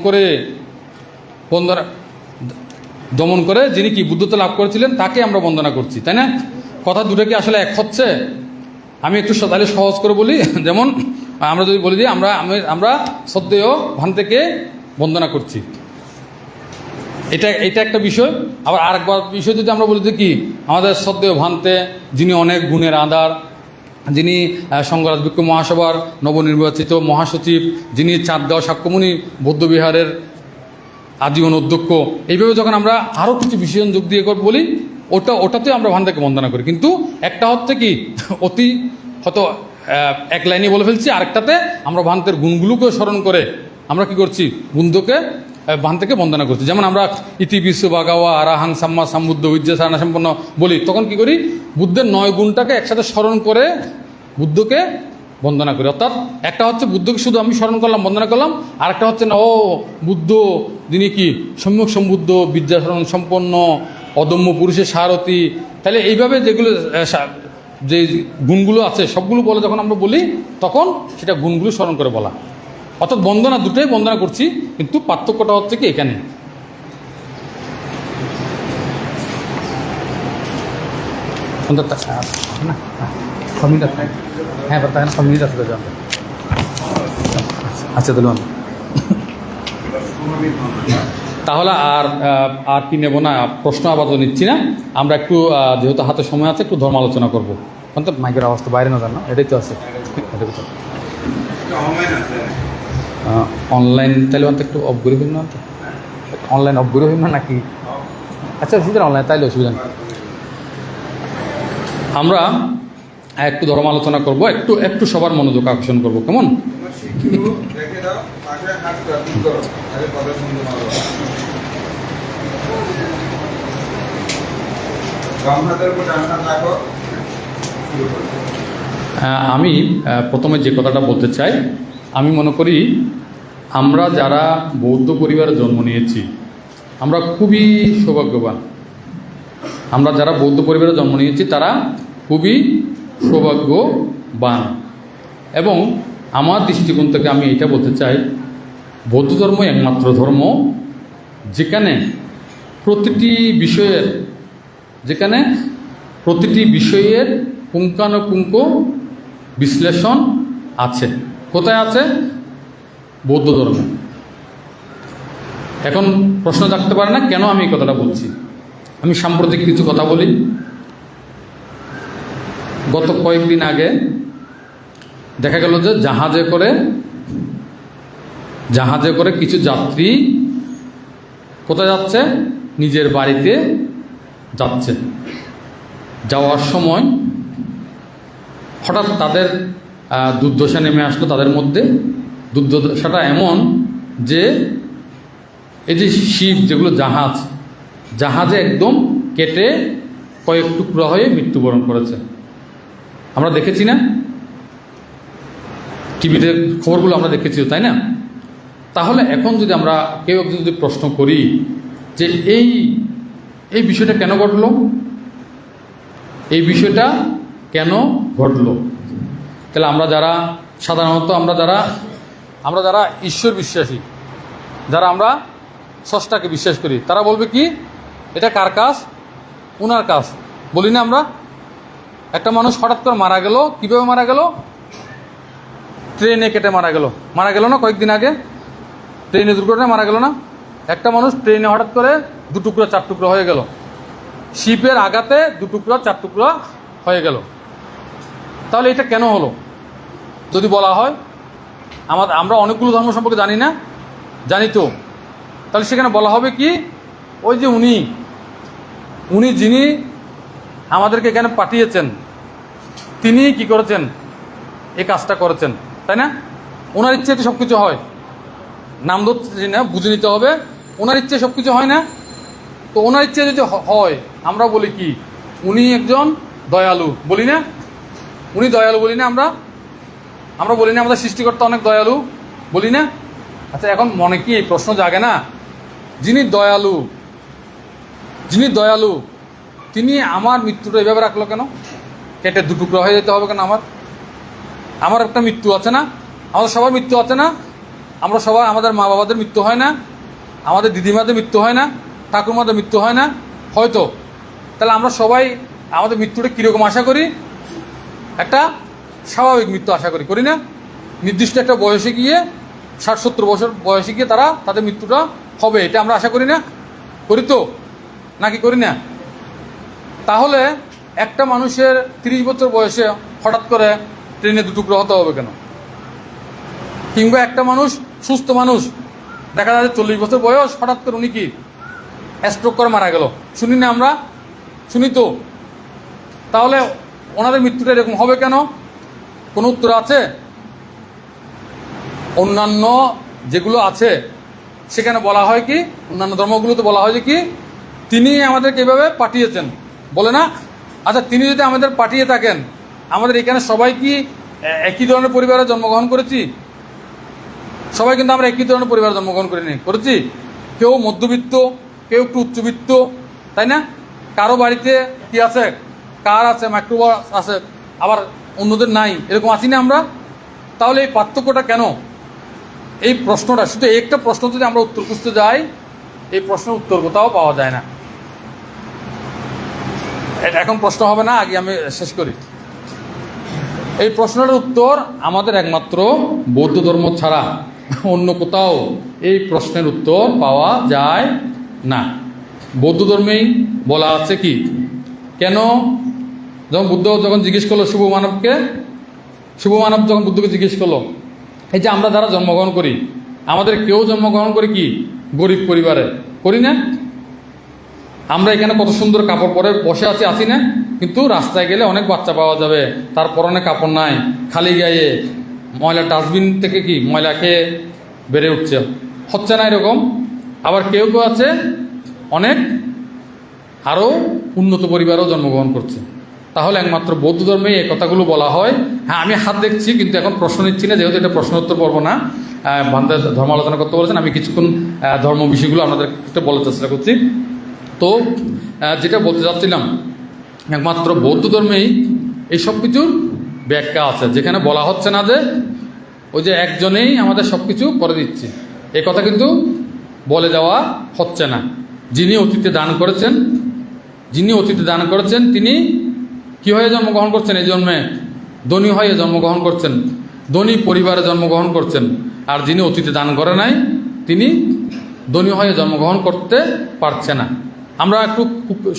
করে যিনি কি বুদ্ধত্ব লাভ করেছিলেন, তাকে আমরা বন্দনা করছি, তাই না? কথা দুটো কি আসলে এক হচ্ছে? আমি একটু তাহলে সহজ করে বলি, যেমন আমরা যদি বলি যে আমরা শ্রদ্ধেয় ভান্তেকে বন্দনা করছি, এটা একটা বিষয়। আবার আরেকবার বিষয় যদি আমরা বলি যে কি আমাদের শ্রদ্ধেয় ভান্তে যিনি অনেক গুণের আধার, যিনি সংঘরাজ ভিক্ষু মহাসভার নবনির্বাচিত মহাসচিব, যিনি চাঁদগাঁও সাক্ষ্যমণি বৌদ্ধবিহারের আজীবন অধ্যক্ষ, এইভাবে যখন আমরা আরও কিছু বিশেষণ যোগ দিয়ে বলি ওটাতে আমরা ভান্তাকে বন্দনা করি। কিন্তু একটা হচ্ছে কি অতি হয়তো এক লাইনে বলে ফেলছি, আরেকটাতে আমরা ভান্তের গুণগুলোকে স্মরণ করে আমরা কি করছি? ভান্তাকে বন্দনা করছি। যেমন আমরা ইতি বিশ্ব বাগাওয়া আরাহাং সাম্মা সম্বুদ্ধ উজ্জ্ব সারণা সম্পন্ন বলি, তখন কি করি? বুদ্ধের 9 গুণটাকে একসাথে স্মরণ করে বুদ্ধকে বন্দনা করি। অর্থাৎ একটা হচ্ছে বুদ্ধকে শুধু আমি স্মরণ করলাম, বন্দনা করলাম, আরেকটা হচ্ছে না ও বুদ্ধ যিনি কি সম্যক সম্বুদ্ধ বিদ্যাশরণ সম্পন্ন অদম্য পুরুষের সারথি। তাহলে এইভাবে যেগুলো যে গুণগুলো আছে সবগুলো বলে যখন আমরা বলি, তখন সেটা গুণগুলো স্মরণ করে বলা। অর্থাৎ বন্দনা দুটোই বন্দনা করছি, কিন্তু পার্থক্যটা হচ্ছে কি এখানে। হ্যাঁ আচ্ছা, তাহলে আর কি নেব না, প্রশ্ন আপাতত নিচ্ছি না। আমরা একটু যেহেতু হাতে সময় আছে একটু ধর্ম আলোচনা করবো। তো মাইকের আওয়াজ তো বাইরে না জানো, এটাই তো আছে। অনলাইন তাইলে একটু অফ করে ফেলুন না, অনলাইন অফ করে ফেলুন নাকি? আচ্ছা অসুবিধা অনলাইন তাইলে অসুবিধা নেই। আমরা একটু ধর্ম আলোচনা করবো, একটু সবার মনোযোগ আকর্ষণ করবো, কেমন? আমি প্রথমে যে কথাটা বলতে চাই, আমি মনে করি আমরা যারা বৌদ্ধ পরিবারে জন্ম নিয়েছি আমরা খুবই সৌভাগ্যবান। আমরা যারা বৌদ্ধ পরিবারে জন্ম নিয়েছি তারা খুবই সৌভাগ্যবান। এবং আমার দৃষ্টিকোণ থেকে আমি এটা বলতে চাই, বৌদ্ধ ধর্মই একমাত্র ধর্ম যেখানে প্রতিটি বিষয়ের পুঙ্খানুপুঙ্খ বিশ্লেষণ আছে। কোথায় আছে? বৌদ্ধ ধর্মে। এখন প্রশ্ন থাকতে পারে না কেন আমি এই কথাটা বলছি। আমি সাম্প্রতিক কিছু কথা বলি। গত কয়েকদিন আগে দেখা গেল যে জাহাজে করে কিছু যাত্রী কোথায় যাচ্ছে? নিজের বাড়িতে যাচ্ছে। যাওয়ার সময় হঠাৎ তাদের দুর্দশা নেমে আসলো তাদের মধ্যে। দুর্দশাটা এমন যে এই যে শিপ যেগুলো জাহাজে একদম কেটে কয়েক টুকরা হয়ে মৃত্যুবরণ করেছে। আমরা দেখেছি না, টিভিতে খবরগুলো আমরা দেখেছি, তাই না? তাহলে এখন যদি আমরা কেউ একজন যদি প্রশ্ন করি যে এই বিষয়টা কেন ঘটলো, এই বিষয়টা কেন ঘটলো, তাহলে আমরা যারা সাধারণত আমরা যারা ঈশ্বর বিশ্বাসী, যারা আমরা স্রষ্টাকে বিশ্বাস করি, তারা বলবে কি এটা কার কাজ? উনার কাজ। বলি না আমরা? একটা মানুষ হঠাৎ করে মারা গেল, কীভাবে মারা গেল? ট্রেনে কেটে মারা গেল না কয়েকদিন আগে? ট্রেনে দুর্ঘটনায় মারা গেল না? একটা মানুষ ট্রেনে হঠাৎ করে 2 টুকরা 4 টুকরা হয়ে গেল, শিপের আঘাতে 2 টুকরা 4 টুকরা হয়ে গেল। তাহলে এটা কেন হলো যদি বলা হয়? আমরা অনেকগুলো ধর্ম সম্পর্কে জানি না, জানি তো। তাহলে সেখানে বলা হবে কি ওই যে উনি যিনি আমাদেরকে এখানে পাঠিয়েছেন, তিনি কি করেছেন? এই কাজটা করেছেন, তাই না? ওনার ইচ্ছে সব কিছু হয়, নাম ধরছি না, বুঝে নিতে হবে। ওনার ইচ্ছে সব কিছু হয় না? তো ওনার ইচ্ছে যদি হয়, আমরা বলি কি উনি একজন দয়ালু, বলি না? উনি দয়ালু বলি না? আমরা বলি না আমাদের সৃষ্টিকর্তা অনেক দয়ালু, বলি না? আচ্ছা, এখন মনে কি এই প্রশ্ন জাগে না, যিনি দয়ালু তিনি আমার মৃত্যুটা এইভাবে রাখলো কেন? কেটে 2 টুকরা হয়ে যেতে হবে কেন? আমার একটা মৃত্যু আছে না? আমাদের সবার মৃত্যু আছে না? আমরা সবাই, আমাদের মা বাবাদের মৃত্যু হয় না? আমাদের দিদিমাদের মৃত্যু হয় না? ঠাকুরমাদের মৃত্যু হয় না? হয়তো। তাহলে আমরা সবাই আমাদের মৃত্যুটা কীরকম আশা করি? একটা স্বাভাবিক মৃত্যু আশা করি না? নির্দিষ্ট একটা বয়সে গিয়ে 60-70 বছর বয়সে গিয়ে তাদের মৃত্যুটা হবে, এটা আমরা আশা করি না? করি তো, নাকি করি না? তাহলে একটা মানুষের 30 বছর বয়সে হঠাৎ করে ট্রেনে 2 টুকরো হতে হবে কেন? কিংবা একটা মানুষ, সুস্থ মানুষ, দেখা যাচ্ছে 40 বছর বয়স, হঠাৎ করে উনি কি স্ট্রোক করে মারা গেল, শুনি না আমরা? শুনি তো। তাহলে ওনাদের মৃত্যুটা এরকম হবে কেন? কোনো উত্তর আছে? অন্যান্য যেগুলো আছে সেখানে বলা হয় কি, অন্যান্য ধর্মগুলোতে বলা হয় যে কি তিনি আমাদেরকে এভাবে পাঠিয়েছেন, বলে না? আচ্ছা, তিনি যদি আমাদের পাঠিয়ে থাকেন, আমাদের এখানে সবাই কি একই ধরনের পরিবারে জন্মগ্রহণ করেছি? সবাই কিন্তু আমরা একই ধরনের পরিবারে জন্মগ্রহণ করেছি। কেউ মধ্যবিত্ত, কেউ একটু উচ্চবিত্ত, তাই না? কারো বাড়িতে কি আছে, কার আছে, মাইক্রোবাস আছে, আবার অন্যদের নাই, এরকম আছি না আমরা? তাহলে এই পার্থক্যটা কেন? এই প্রশ্নটা, শুধু একটা প্রশ্ন যদি আমরা উত্তর খুঁজতে যাই, এই প্রশ্নের উত্তর কোথাও পাওয়া যায় না। এখন প্রশ্ন হবে না, আগে আমি শেষ করি। এই প্রশ্নটার উত্তর আমাদের একমাত্র বৌদ্ধ ধর্ম ছাড়া অন্য কোথাও এই প্রশ্নের উত্তর পাওয়া যায় না। বৌদ্ধ ধর্মেই বলা আছে কি, কেন বুদ্ধ যখন জিজ্ঞেস করলো শুভ মানব যখন বুদ্ধকে জিজ্ঞেস করলো, এই যে আমরা যারা জন্মগ্রহণ করি, আমাদের কেউ জন্মগ্রহণ করে কি গরিব পরিবারে, করি না? আমরা এখানে কত সুন্দর কাপড় পরে বসে আছি না? কিন্তু রাস্তায় গেলে অনেক বাচ্চা পাওয়া যাবে, তার পরনে কাপড় নাই, খালি গায়ে, ময়লা ডাস্টবিন থেকে কি ময়লা খেয়ে বেড়ে উঠছে, হচ্ছে না এরকম? আবার কেউ আছে অনেক আরও উন্নত পরিবারেও জন্মগ্রহণ করছে। তাহলে একমাত্র বৌদ্ধ ধর্মে এই কথাগুলো বলা হয়। হ্যাঁ, আমি হাত দেখছি, কিন্তু এখন প্রশ্ন নিচ্ছি না, যেহেতু এটা প্রশ্ন উত্তর পর্ব না, বান্ধব ধর্ম আলোচনা করতে বলেছেন। আমি কিছুক্ষণ ধর্ম বিষয়গুলো আপনাদের বলার চেষ্টা করছি। তো যেটা বলতে চাচ্ছিলাম, একমাত্র বৌদ্ধ ধর্মেই এই সব কিছুর ব্যাখ্যা আছে, যেখানে বলা হচ্ছে না যে ওই যে একজনেই আমাদের সব কিছু করে দিচ্ছে, এ কথা কিন্তু বলে দেওয়া হচ্ছে না। যিনি অতীতে দান করেছেন তিনি কি হয়ে জন্মগ্রহণ করছেন? এই জন্মে ধনী হয়ে জন্মগ্রহণ করছেন, ধনী পরিবারে জন্মগ্রহণ করছেন। আর যিনি অতীতে দান করে নাই, তিনি ধনী হয়ে জন্মগ্রহণ করতে পারছে না। আমরা একটু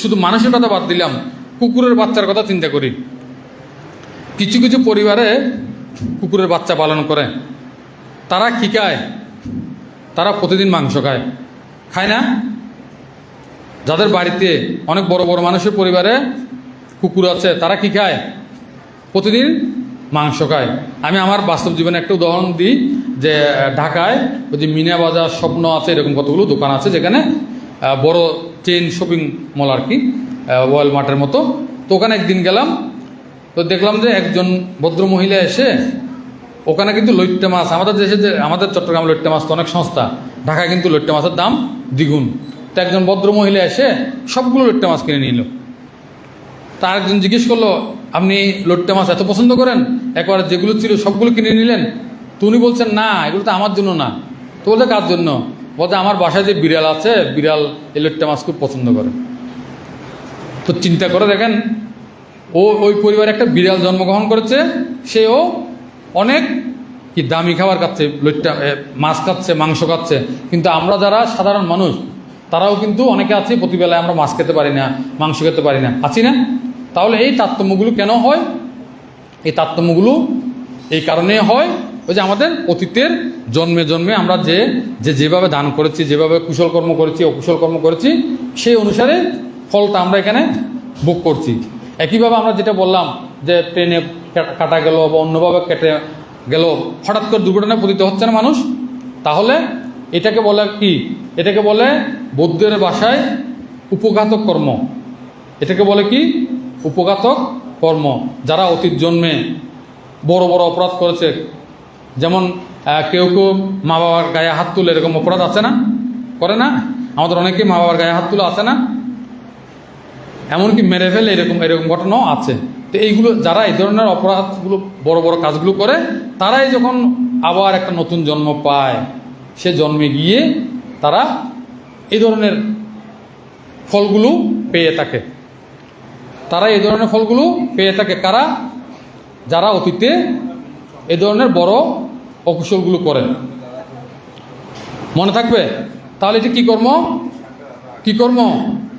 শুধু মানুষের কথা বাদ দিলাম, কুকুরের বাচ্চার কথা চিন্তা করি। কিছু কিছু পরিবারে কুকুরের বাচ্চা পালন করে, তারা কি খায়? তারা প্রতিদিন মাংস খায় না? যাদের বাড়িতে অনেক বড় বড় মানুষের পরিবারে কুকুর আছে, তারা কি খায়? প্রতিদিন মাংস খায়। আমি আমার বাস্তব জীবনে একটা উদাহরণ দিই যে ঢাকায় ওই যে মিনা বাজার স্বপ্ন আছে, এরকম কতগুলো দোকান আছে যেখানে বড় চেইন শপিং মল আর কি, ওয়াল মার্টের মতো। তো ওখানে একদিন গেলাম, তো দেখলাম যে একজন ভদ্র মহিলা এসে ওখানে কিন্তু লইট্টা মাছ, আমাদের দেশে যে আমাদের চট্টগ্রাম লইট্টা মাছ তো অনেক সস্তা, ঢাকায় কিন্তু লইট্টা মাছের দাম দ্বিগুণ। তো একজন ভদ্র মহিলা এসে সবগুলো লইট্টা মাছ কিনে নিল। তার একজন জিজ্ঞেস করলো, আপনি লইট্টা মাছ এত পছন্দ করেন, একবার যেগুলো ছিল সবগুলো কিনে নিলেন? তো উনি বলছেন, না এগুলো তো আমার জন্য না। তো বলতে কার জন্য? বলতে আমার বাসায় যে বিড়াল আছে, বিড়াল এই লইট্টা মাছ খুব পছন্দ করে। তো চিন্তা করে দেখেন, ওই পরিবারে একটা বিড়াল জন্মগ্রহণ করেছে, সেও অনেক কি দামি খাবার খাচ্ছে, লইট্টা মাছ খাচ্ছে, মাংস খাচ্ছে। কিন্তু আমরা যারা সাধারণ মানুষ, তারাও কিন্তু অনেকে আছে প্রতিবেলায় আমরা মাছ খেতে পারি না, মাংস খেতে পারি না, আছি না? তাহলে এই তারতম্যগুলো কেন হয়? এই তারতম্যগুলো এই কারণে হয়, ওই যে আমাদের অতীতের জন্মে জন্মে আমরা যেভাবে দান করেছি, যেভাবে কুশল কর্ম করেছি, অকুশল কর্ম করেছি, সেই অনুসারে ফলটা আমরা এখানে ভোগ করছি। একইভাবে আমরা যেটা বললাম যে ট্রেনে কাটা গেল বা অন্যভাবে কেটে গেল, হঠাৎ করে দুর্ঘটনায় পতিত হচ্ছে না মানুষ, তাহলে এটাকে বলে কি? এটাকে বলে বৌদ্ধের ভাষায় উপঘাতক কর্ম। এটাকে বলে কি? উপঘাতক কর্ম। যারা অতীত জন্মে বড় বড় অপরাধ করেছে, যেমন কেউ কেউ মা বাবার গায়ে হাত তুলে, এরকম অপরাধ আছে না? করে না? আমাদের অনেকে মা বাবার গায়ে হাত তুলে আছে না? এমনকি মেরে ফেলে, এরকম এরকম ঘটনাও আছে। তো এইগুলো যারা এই ধরনের অপরাধগুলো, বড় বড় কাজগুলো করে, তারাই যখন আবার একটা নতুন জন্ম পায়, সে জন্মে গিয়ে তারা এই ধরনের ফলগুলো পেয়ে থাকে। তারা এই ধরনের ফলগুলো পেয়ে থাকে কারা? যারা অতীতে এই ধরনের বড় অকুশলগুলো করে। মনে থাকবে? তাহলে এটি কি কর্ম? কি কর্ম?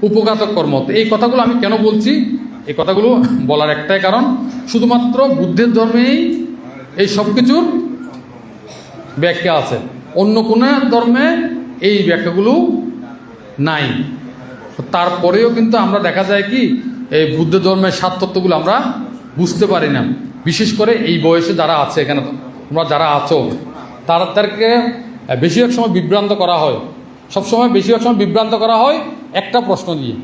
উপঘাতক কর্ম। তো এই কথাগুলো আমি কেন বলছি? এই কথাগুলো বলার একটাই কারণ, শুধুমাত্র বুদ্ধের ধর্মেই এই সব কিছুর ব্যাখ্যা আছে, অন্য কোনো ধর্মে এই ব্যাখ্যাগুলো নাই। তারপরেও কিন্তু আমরা দেখা যায় কি, এই বুদ্ধ ধর্মের সাত তত্ত্বগুলো আমরা বুঝতে পারি না। বিশেষ করে এই বয়সে যারা আছে এখানে, তোমরা যারা আছো, তাদেরকে বেশিরভাগ সময় বিভ্রান্ত করা হয়। সবসময় বেশিরভাগ সময় বিভ্রান্ত করা হয় একটা প্রশ্ন দিয়ে।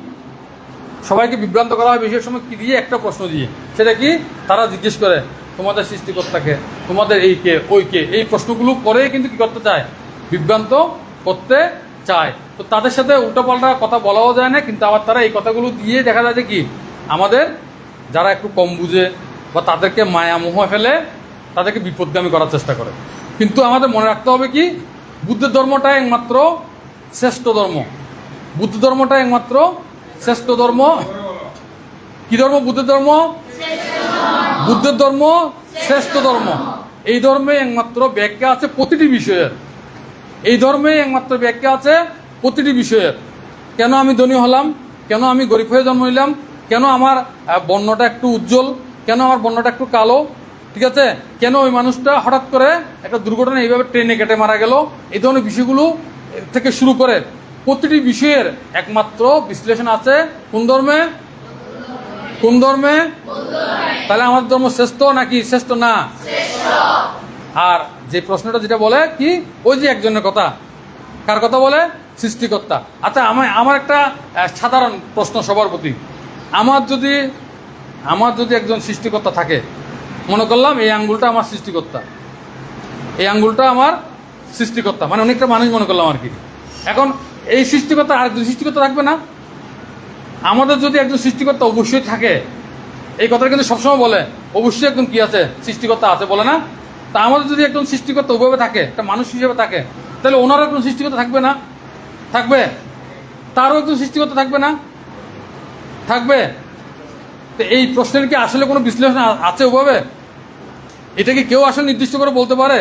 সবাইকে বিভ্রান্ত করা হয় বেশিরভাগ সময় কি দিয়ে? একটা প্রশ্ন দিয়ে। সেটা কি? তারা জিজ্ঞেস করে তোমাদের সৃষ্টিকর্তাকে, তোমাদের এই কে, ওই কে, এই প্রশ্নগুলো করেই কিন্তু কি করতে চায়? বিভ্রান্ত করতে চায়। তো তাদের সাথে উল্টোপাল্টা কথা বলাও যায় না, কিন্তু আবার তারা এই কথাগুলো দিয়ে দেখা যায় যে কি, আমাদের যারা একটু কম বুঝে বা তাদেরকে মায়া মোহ ফেলে, তাদেরকে বিপদগামী করার চেষ্টা করে। কিন্তু আমাদের মনে রাখতে হবে কি, বুদ্ধের ধর্মটা একমাত্র শ্রেষ্ঠ ধর্ম। বুদ্ধ ধর্মটা একমাত্র শ্রেষ্ঠ ধর্ম। কি ধর্ম? বুদ্ধের ধর্ম। বুদ্ধের ধর্ম শ্রেষ্ঠ ধর্ম। এই ধর্মে একমাত্র ব্যাখ্যা আছে প্রতিটি বিষয়ের। এই ধর্মে একমাত্র ব্যাখ্যা আছে প্রতিটি বিষয়ের। কেন আমি ধনী হলাম, কেন আমি গরিব হয়ে জন্ম নিলাম, কেন আমার বর্ণটা একটু উজ্জ্বল, কেন আমার বর্ণটা একটু কালো, ঠিক আছে, কেন ওই মানুষটা হঠাৎ করে একটা দুর্ঘটনা এইভাবে ট্রেনে কেটে মারা গেল, এই ধরনের বিষয়গুলো থেকে শুরু করে প্রতিটি বিষয়ের একমাত্র বিশ্লেষণ আছে কোন ধর্মে? কোন ধর্মে? তাহলে আমার ধর্ম শ্রেষ্ঠ নাকি শ্রেষ্ঠ না? আর যে প্রশ্নটা যেটা বলে কি, ওই যে একজনের কথা, কার কথা বলে? সৃষ্টিকর্তা। আচ্ছা, আমার একটা সাধারণ প্রশ্ন সবার প্রতি, আমার যদি একজন সৃষ্টিকর্তা থাকে, মনে করলাম এই আঙ্গুলটা আমার সৃষ্টিকর্তা, এই আঙ্গুলটা আমার সৃষ্টিকর্তা, মানে অনেকটা মানুষ মনে করলাম আর কি। এখন এই সৃষ্টিকর্তা আর একজন সৃষ্টিকর্তা থাকবে না? আমাদের যদি একজন সৃষ্টিকর্তা অবশ্যই থাকে, এই কথাটা কিন্তু সবসময় বলে, অবশ্যই একজন কি আছে? সৃষ্টিকর্তা আছে, বলে না? তা আমাদের যদি একজন সৃষ্টিকর্তা ওইভাবে থাকে, একটা মানুষ হিসেবে থাকে, তাহলে ওনারও একজন সৃষ্টিকর্তা থাকবে না? থাকবে। তারও একজন সৃষ্টিকর্তা থাকবে না? থাকবে। তো এই প্রশ্নের কি আসলে কোনো বিশ্লেষণ আছে ওভাবে? এটা কি কেউ আসলে নির্দিষ্ট করে বলতে পারে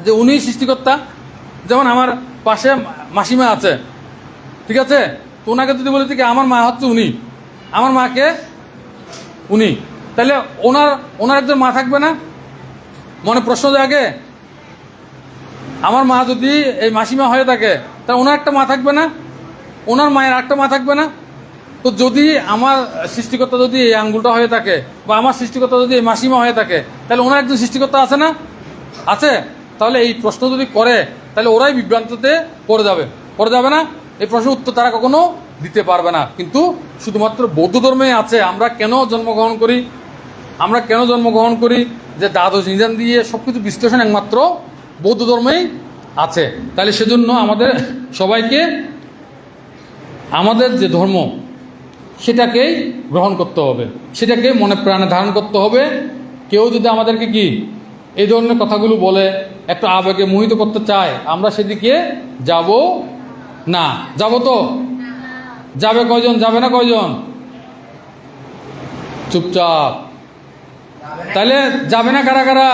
যে উনি সৃষ্টিকর্তা? যেমন আমার পাশে মাসিমা আছে, ঠিক আছে, তো ওনাকে যদি বলে কি আমার মা হচ্ছে উনি, আমার মাকে উনি, তাহলে ওনার একজন মা থাকবে না? মনে প্রশ্ন জাগে, আমার মা যদি এই মাসিমা হয়ে থাকে, তাহলে ওনার একটা মা থাকবে না? ওনার মায়ের একটা মা থাকবে না? তো যদি আমার সৃষ্টিকর্তা যদি এই আঙ্গুলটা হয়ে থাকে, বা আমার সৃষ্টিকর্তা যদি এই মাসিমা হয়ে থাকে, তাহলে ওনার একজন সৃষ্টিকর্তা আছে না? আছে। তাহলে এই প্রশ্ন যদি করে তাহলে ওরাই বিভ্রান্ততে পড়ে যাবে না? এই প্রশ্নের উত্তর তারা কখনো দিতে পারবে না। কিন্তু শুধুমাত্র বৌদ্ধ ধর্মে আছে। আমরা কেন জন্মগ্রহণ করি যে দ্বাদশ নিদান দিয়ে সব কিছু বিশ্লেষণ একমাত্র বৌদ্ধ ধর্মেই আছে। তাহলে সেজন্য আমাদের সবাইকে আমাদের যে ধর্ম সেটাকেই গ্রহণ করতে হবে, সেটাকে মনে প্রাণে ধারণ করতে হবে। কেউ যদি আমাদেরকে কি এই ধরনের কথাগুলো বলে একটু আবেগে মোহিত করতে চায়, আমরা সেদিকে যাব না। যাব তো? যাবে কয়জন? যাবে না কয়জন? চুপচাপ। তাহলে যাবে না কারা কারা?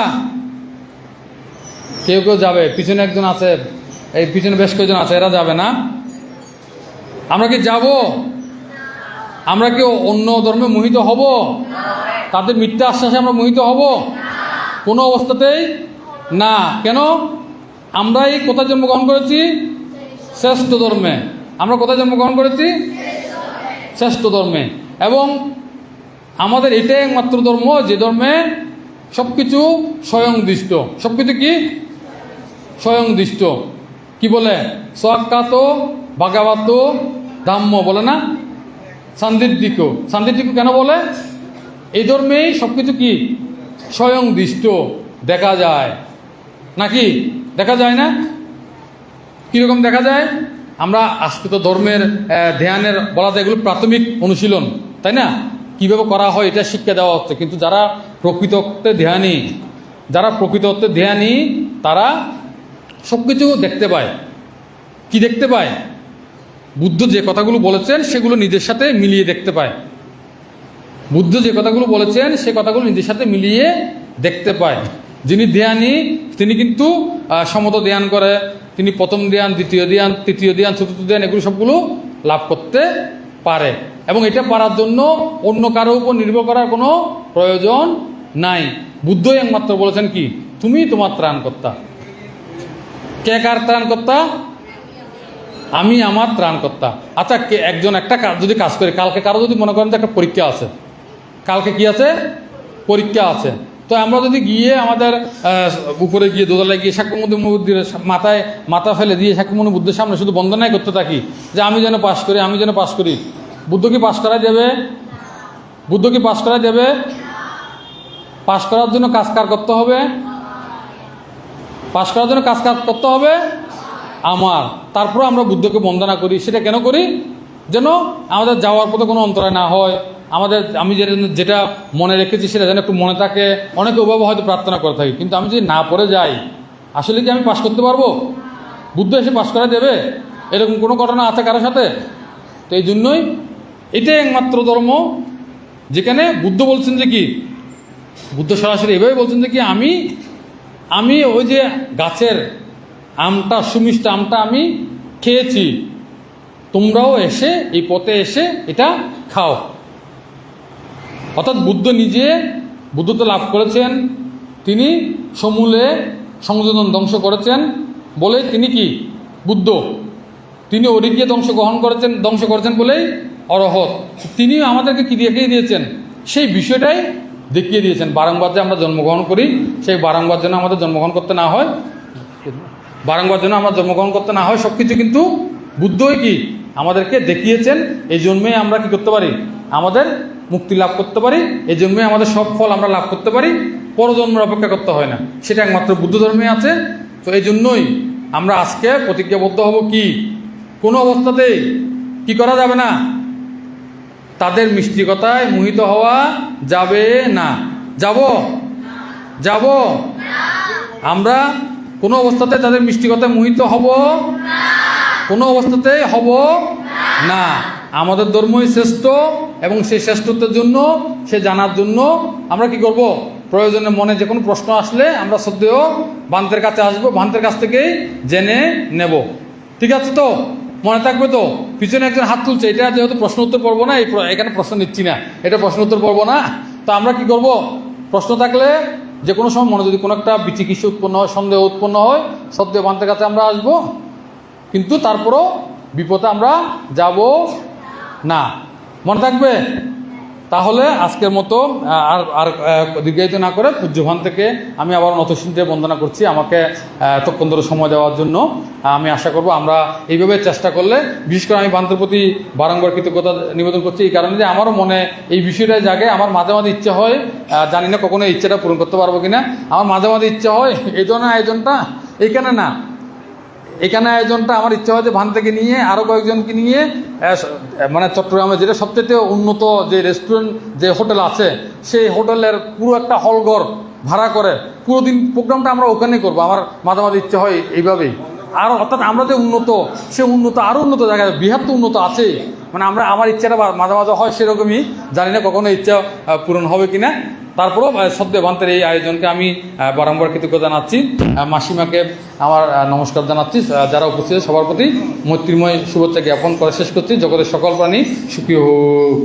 কেউ যাবে, পিছনে একজন আছে, এই পিছনে বেশ কয়েকজন আছে, এরা যাবে না। আমরা কি যাব? আমরা কি অন্য ধর্মে মোহিত হব? তাদের মিথ্যা আশ্বাসে আমরা মোহিত হব? কোনো অবস্থাতেই না। কেন? আমরা এই কোথায় জন্মগ্রহণ করেছি? শ্রেষ্ঠ ধর্মে। আমরা কোথায় জন্মগ্রহণ করেছি? শ্রেষ্ঠ ধর্মে। এবং আমাদের এটাই একমাত্র ধর্ম যে ধর্মে সব কিছু স্বয়ংদৃষ্ট। সব কিছু কি স্বয়ংদৃষ্ট। কি বলে? স্বাক্ষাত ভাগাবাত ধাম্য বলে না? সান্দিটিক কেন বলে? এই ধর্মেই সব কিছু কি স্বয়ংদৃষ্ট দেখা যায়। নাকি দেখা যায় না? কীরকম দেখা যায়? আমরা আজকে তো ধর্মের ধ্যানের বলা যায় এগুলো প্রাথমিক অনুশীলন, তাই না? কীভাবে করা হয় এটা শিক্ষা দেওয়া হচ্ছে। কিন্তু যারা প্রকৃত অর্থে ধ্যানী তারা সব কিছু দেখতে পায়। কি দেখতে পায়? বুদ্ধ যে কথাগুলো বলেছেন সেগুলো নিজের সাথে মিলিয়ে দেখতে পায়। বুদ্ধ যে কথাগুলো বলেছেন সে কথাগুলো নিজের সাথে মিলিয়ে দেখতে পায়। যিনি ধ্যানী তিনি কিন্তু সমত ধ্যান করে, তিনি প্রথম ধ্যান, দ্বিতীয় ধ্যান, তৃতীয় ধ্যান, চতুর্থ ধ্যান এগুলো সবগুলো লাভ করতে পারে। এবং এটা পারার জন্য অন্য কারো উপর নির্ভর করার কোনো প্রয়োজন নাই। বুদ্ধই একমাত্র বলেছেন কি তুমি তোমার ত্রাণকর্তা। কে কার ত্রাণকর্তা? আমি আমার ত্রাণকর্তা। আচ্ছা, কে একজন একটা যদি কাজ করে, কালকে কারো যদি মনে করেন যে একটা পরীক্ষা আছে, কালকে কি আছে? পরীক্ষা আছে। তো আমরা যদি গিয়ে আমাদের উপরে গিয়ে দোতলায় গিয়ে শাক্যমুনি বুদ্ধির মাথা ফেলে দিয়ে শাক্যমুনি বুদ্ধের সামনে শুধু বন্দনাই করতে থাকি যে আমি যেন পাশ করি, বুদ্ধ কি পাশ করা যাবে? পাশ করার জন্য কাজ করতে হবে। আমার। তারপর আমরা বুদ্ধকে বন্দনা করি। সেটা কেন করি? যেন আমাদের যাওয়ার পথে কোনো অন্তরায় না হয়। আমি যেটা মনে রেখেছি সেটা যেন একটু মনে থাকে। অনেকে ওভাবে হয়তো প্রার্থনা করে থাকি, কিন্তু আমি যদি না পড়ে যাই আসলে কি আমি পাশ করতে পারবো? বুদ্ধ এসে পাশ করা দেবে? এরকম কোনো ঘটনা আছে কারোর সাথে? তো এই জন্যই এটাই একমাত্র ধর্ম যেখানে বুদ্ধ বলছেন যে কি, বুদ্ধ সরাসরি এভাবে বলছেন যে কি আমি ওই যে গাছের আমটা, সুমিষ্ট আমটা আমি খেয়েছি, তোমরাও এসে এই পথে এসে এটা খাও। অর্থাৎ বুদ্ধত্ব লাভ করেছেন, তিনি সমূলে সংযোজন ধ্বংস করেছেন বলে তিনি কি বুদ্ধ। তিনি অরিকে ধ্বংস করেছেন বলেই অরহত। তিনি আমাদেরকে কি দেখিয়ে দিয়েছেন? সেই বিষয়টাই দেখিয়ে দিয়েছেন। বারংবার যে আমরা জন্মগ্রহণ করি, সেই বারংবার যেন আমাদের জন্মগ্রহণ করতে না হয়, সব কিছু কিন্তু বুদ্ধই কি আমাদেরকে দেখিয়েছেন। এই জন্যে আমরা কি করতে পারি? আমাদের মুক্তি লাভ করতে পারি। এই জন্যে আমাদের সব ফল আমরা লাভ করতে পারি। পরজন্মের অপেক্ষা করতে হয় না। সেটা একমাত্র বুদ্ধ ধর্মে আছে। তো এই জন্যই আমরা আজকে প্রতিজ্ঞাবদ্ধ হব কি কোনো অবস্থাতেই কি করা যাবে না? তাদের মিষ্টিকতায় মোহিত হওয়া যাবে না। যাব আমরা কোনো অবস্থাতে তাদের মিষ্টিকতায় মোহিত হব কোনো অবস্থাতেই হব না। আমাদের ধর্মই শ্রেষ্ঠ এবং সেই শ্রেষ্ঠত্বের জন্য, সে জানার জন্য আমরা কি করব? প্রয়োজনে মনে যে কোনো প্রশ্ন আসলে আমরা শ্রদ্ধেয় ভান্তের কাছে আসবো, ভান্তের কাছ থেকেই জেনে নেব। ঠিক আছে তো? মনে থাকবে তো? পিছনে একজন হাত তুলছে, এটা যেহেতু প্রশ্ন উত্তর পর্ব না, এখানে প্রশ্ন নিচ্ছি না, এটা প্রশ্ন উত্তর পর্ব না। তো আমরা কি করব? প্রশ্ন থাকলে যে কোনো সময় মনে যদি কোনো একটা বিচিকিৎসা উৎপন্ন হয়, সন্দেহ উৎপন্ন হয়, শ্রদ্ধেয় ভান্তের কাছে আমরা আসবো। কিন্তু তারপরও বিপদে আমরা যাব না। মনে থাকবে? তাহলে আজকের মতো আর দীর্ঘায়িত না করে পূজ্যভান থেকে আমি আবার নতশিন্তে বন্দনা করছি আমাকে এতক্ষণ ধরে সময় দেওয়ার জন্য। আমি আশা করব আমরা এইভাবে চেষ্টা করলে, বিশেষ করে আমি ভান্তের প্রতি বারংবার কৃতজ্ঞতা নিবেদন করছি এই কারণে যে আমারও মনে এই বিষয়টা জাগে। আমার মাঝে মাঝে ইচ্ছা হয়, জানি না কখনো এই ইচ্ছাটা পূরণ করতে পারবো কিনা, আমার মাঝে মাঝে ইচ্ছা হয় এই ধরনের আয়োজনটা এখানে আয়োজনটা আমার ইচ্ছা হয় যে ভান থেকে নিয়ে আরও কয়েকজনকে নিয়ে মানে চট্টগ্রামে যেটা সবচেয়ে উন্নত যে রেস্টুরেন্ট যে হোটেল আছে সেই হোটেলের পুরো একটা হলঘর ভাড়া করে পুরো দিন প্রোগ্রামটা আমরা ওখানেই করবো। আমার মাঝে মাঝে ইচ্ছা হয় এইভাবেই। আর অর্থাৎ আমরা যে উন্নত, সে উন্নত আরও উন্নত জায়গায়, বিহার তো উন্নত আছেই, মানে আমার ইচ্ছাটা মাঝে মাঝে হয় সেরকমই, জানি না কখনো ইচ্ছা পূরণ হবে কিনা। তারপরেও সদ্যভান্তের এই আয়োজনকে আমি বারংবার কৃতজ্ঞতা জানাচ্ছি। মাসিমাকে আমার নমস্কার জানাচ্ছি। যারা উপস্থিত সবার প্রতি মৈত্রীময় শুভেচ্ছা জ্ঞাপন করে শেষ করছি। জগতের সকল প্রাণী সুখী হোক।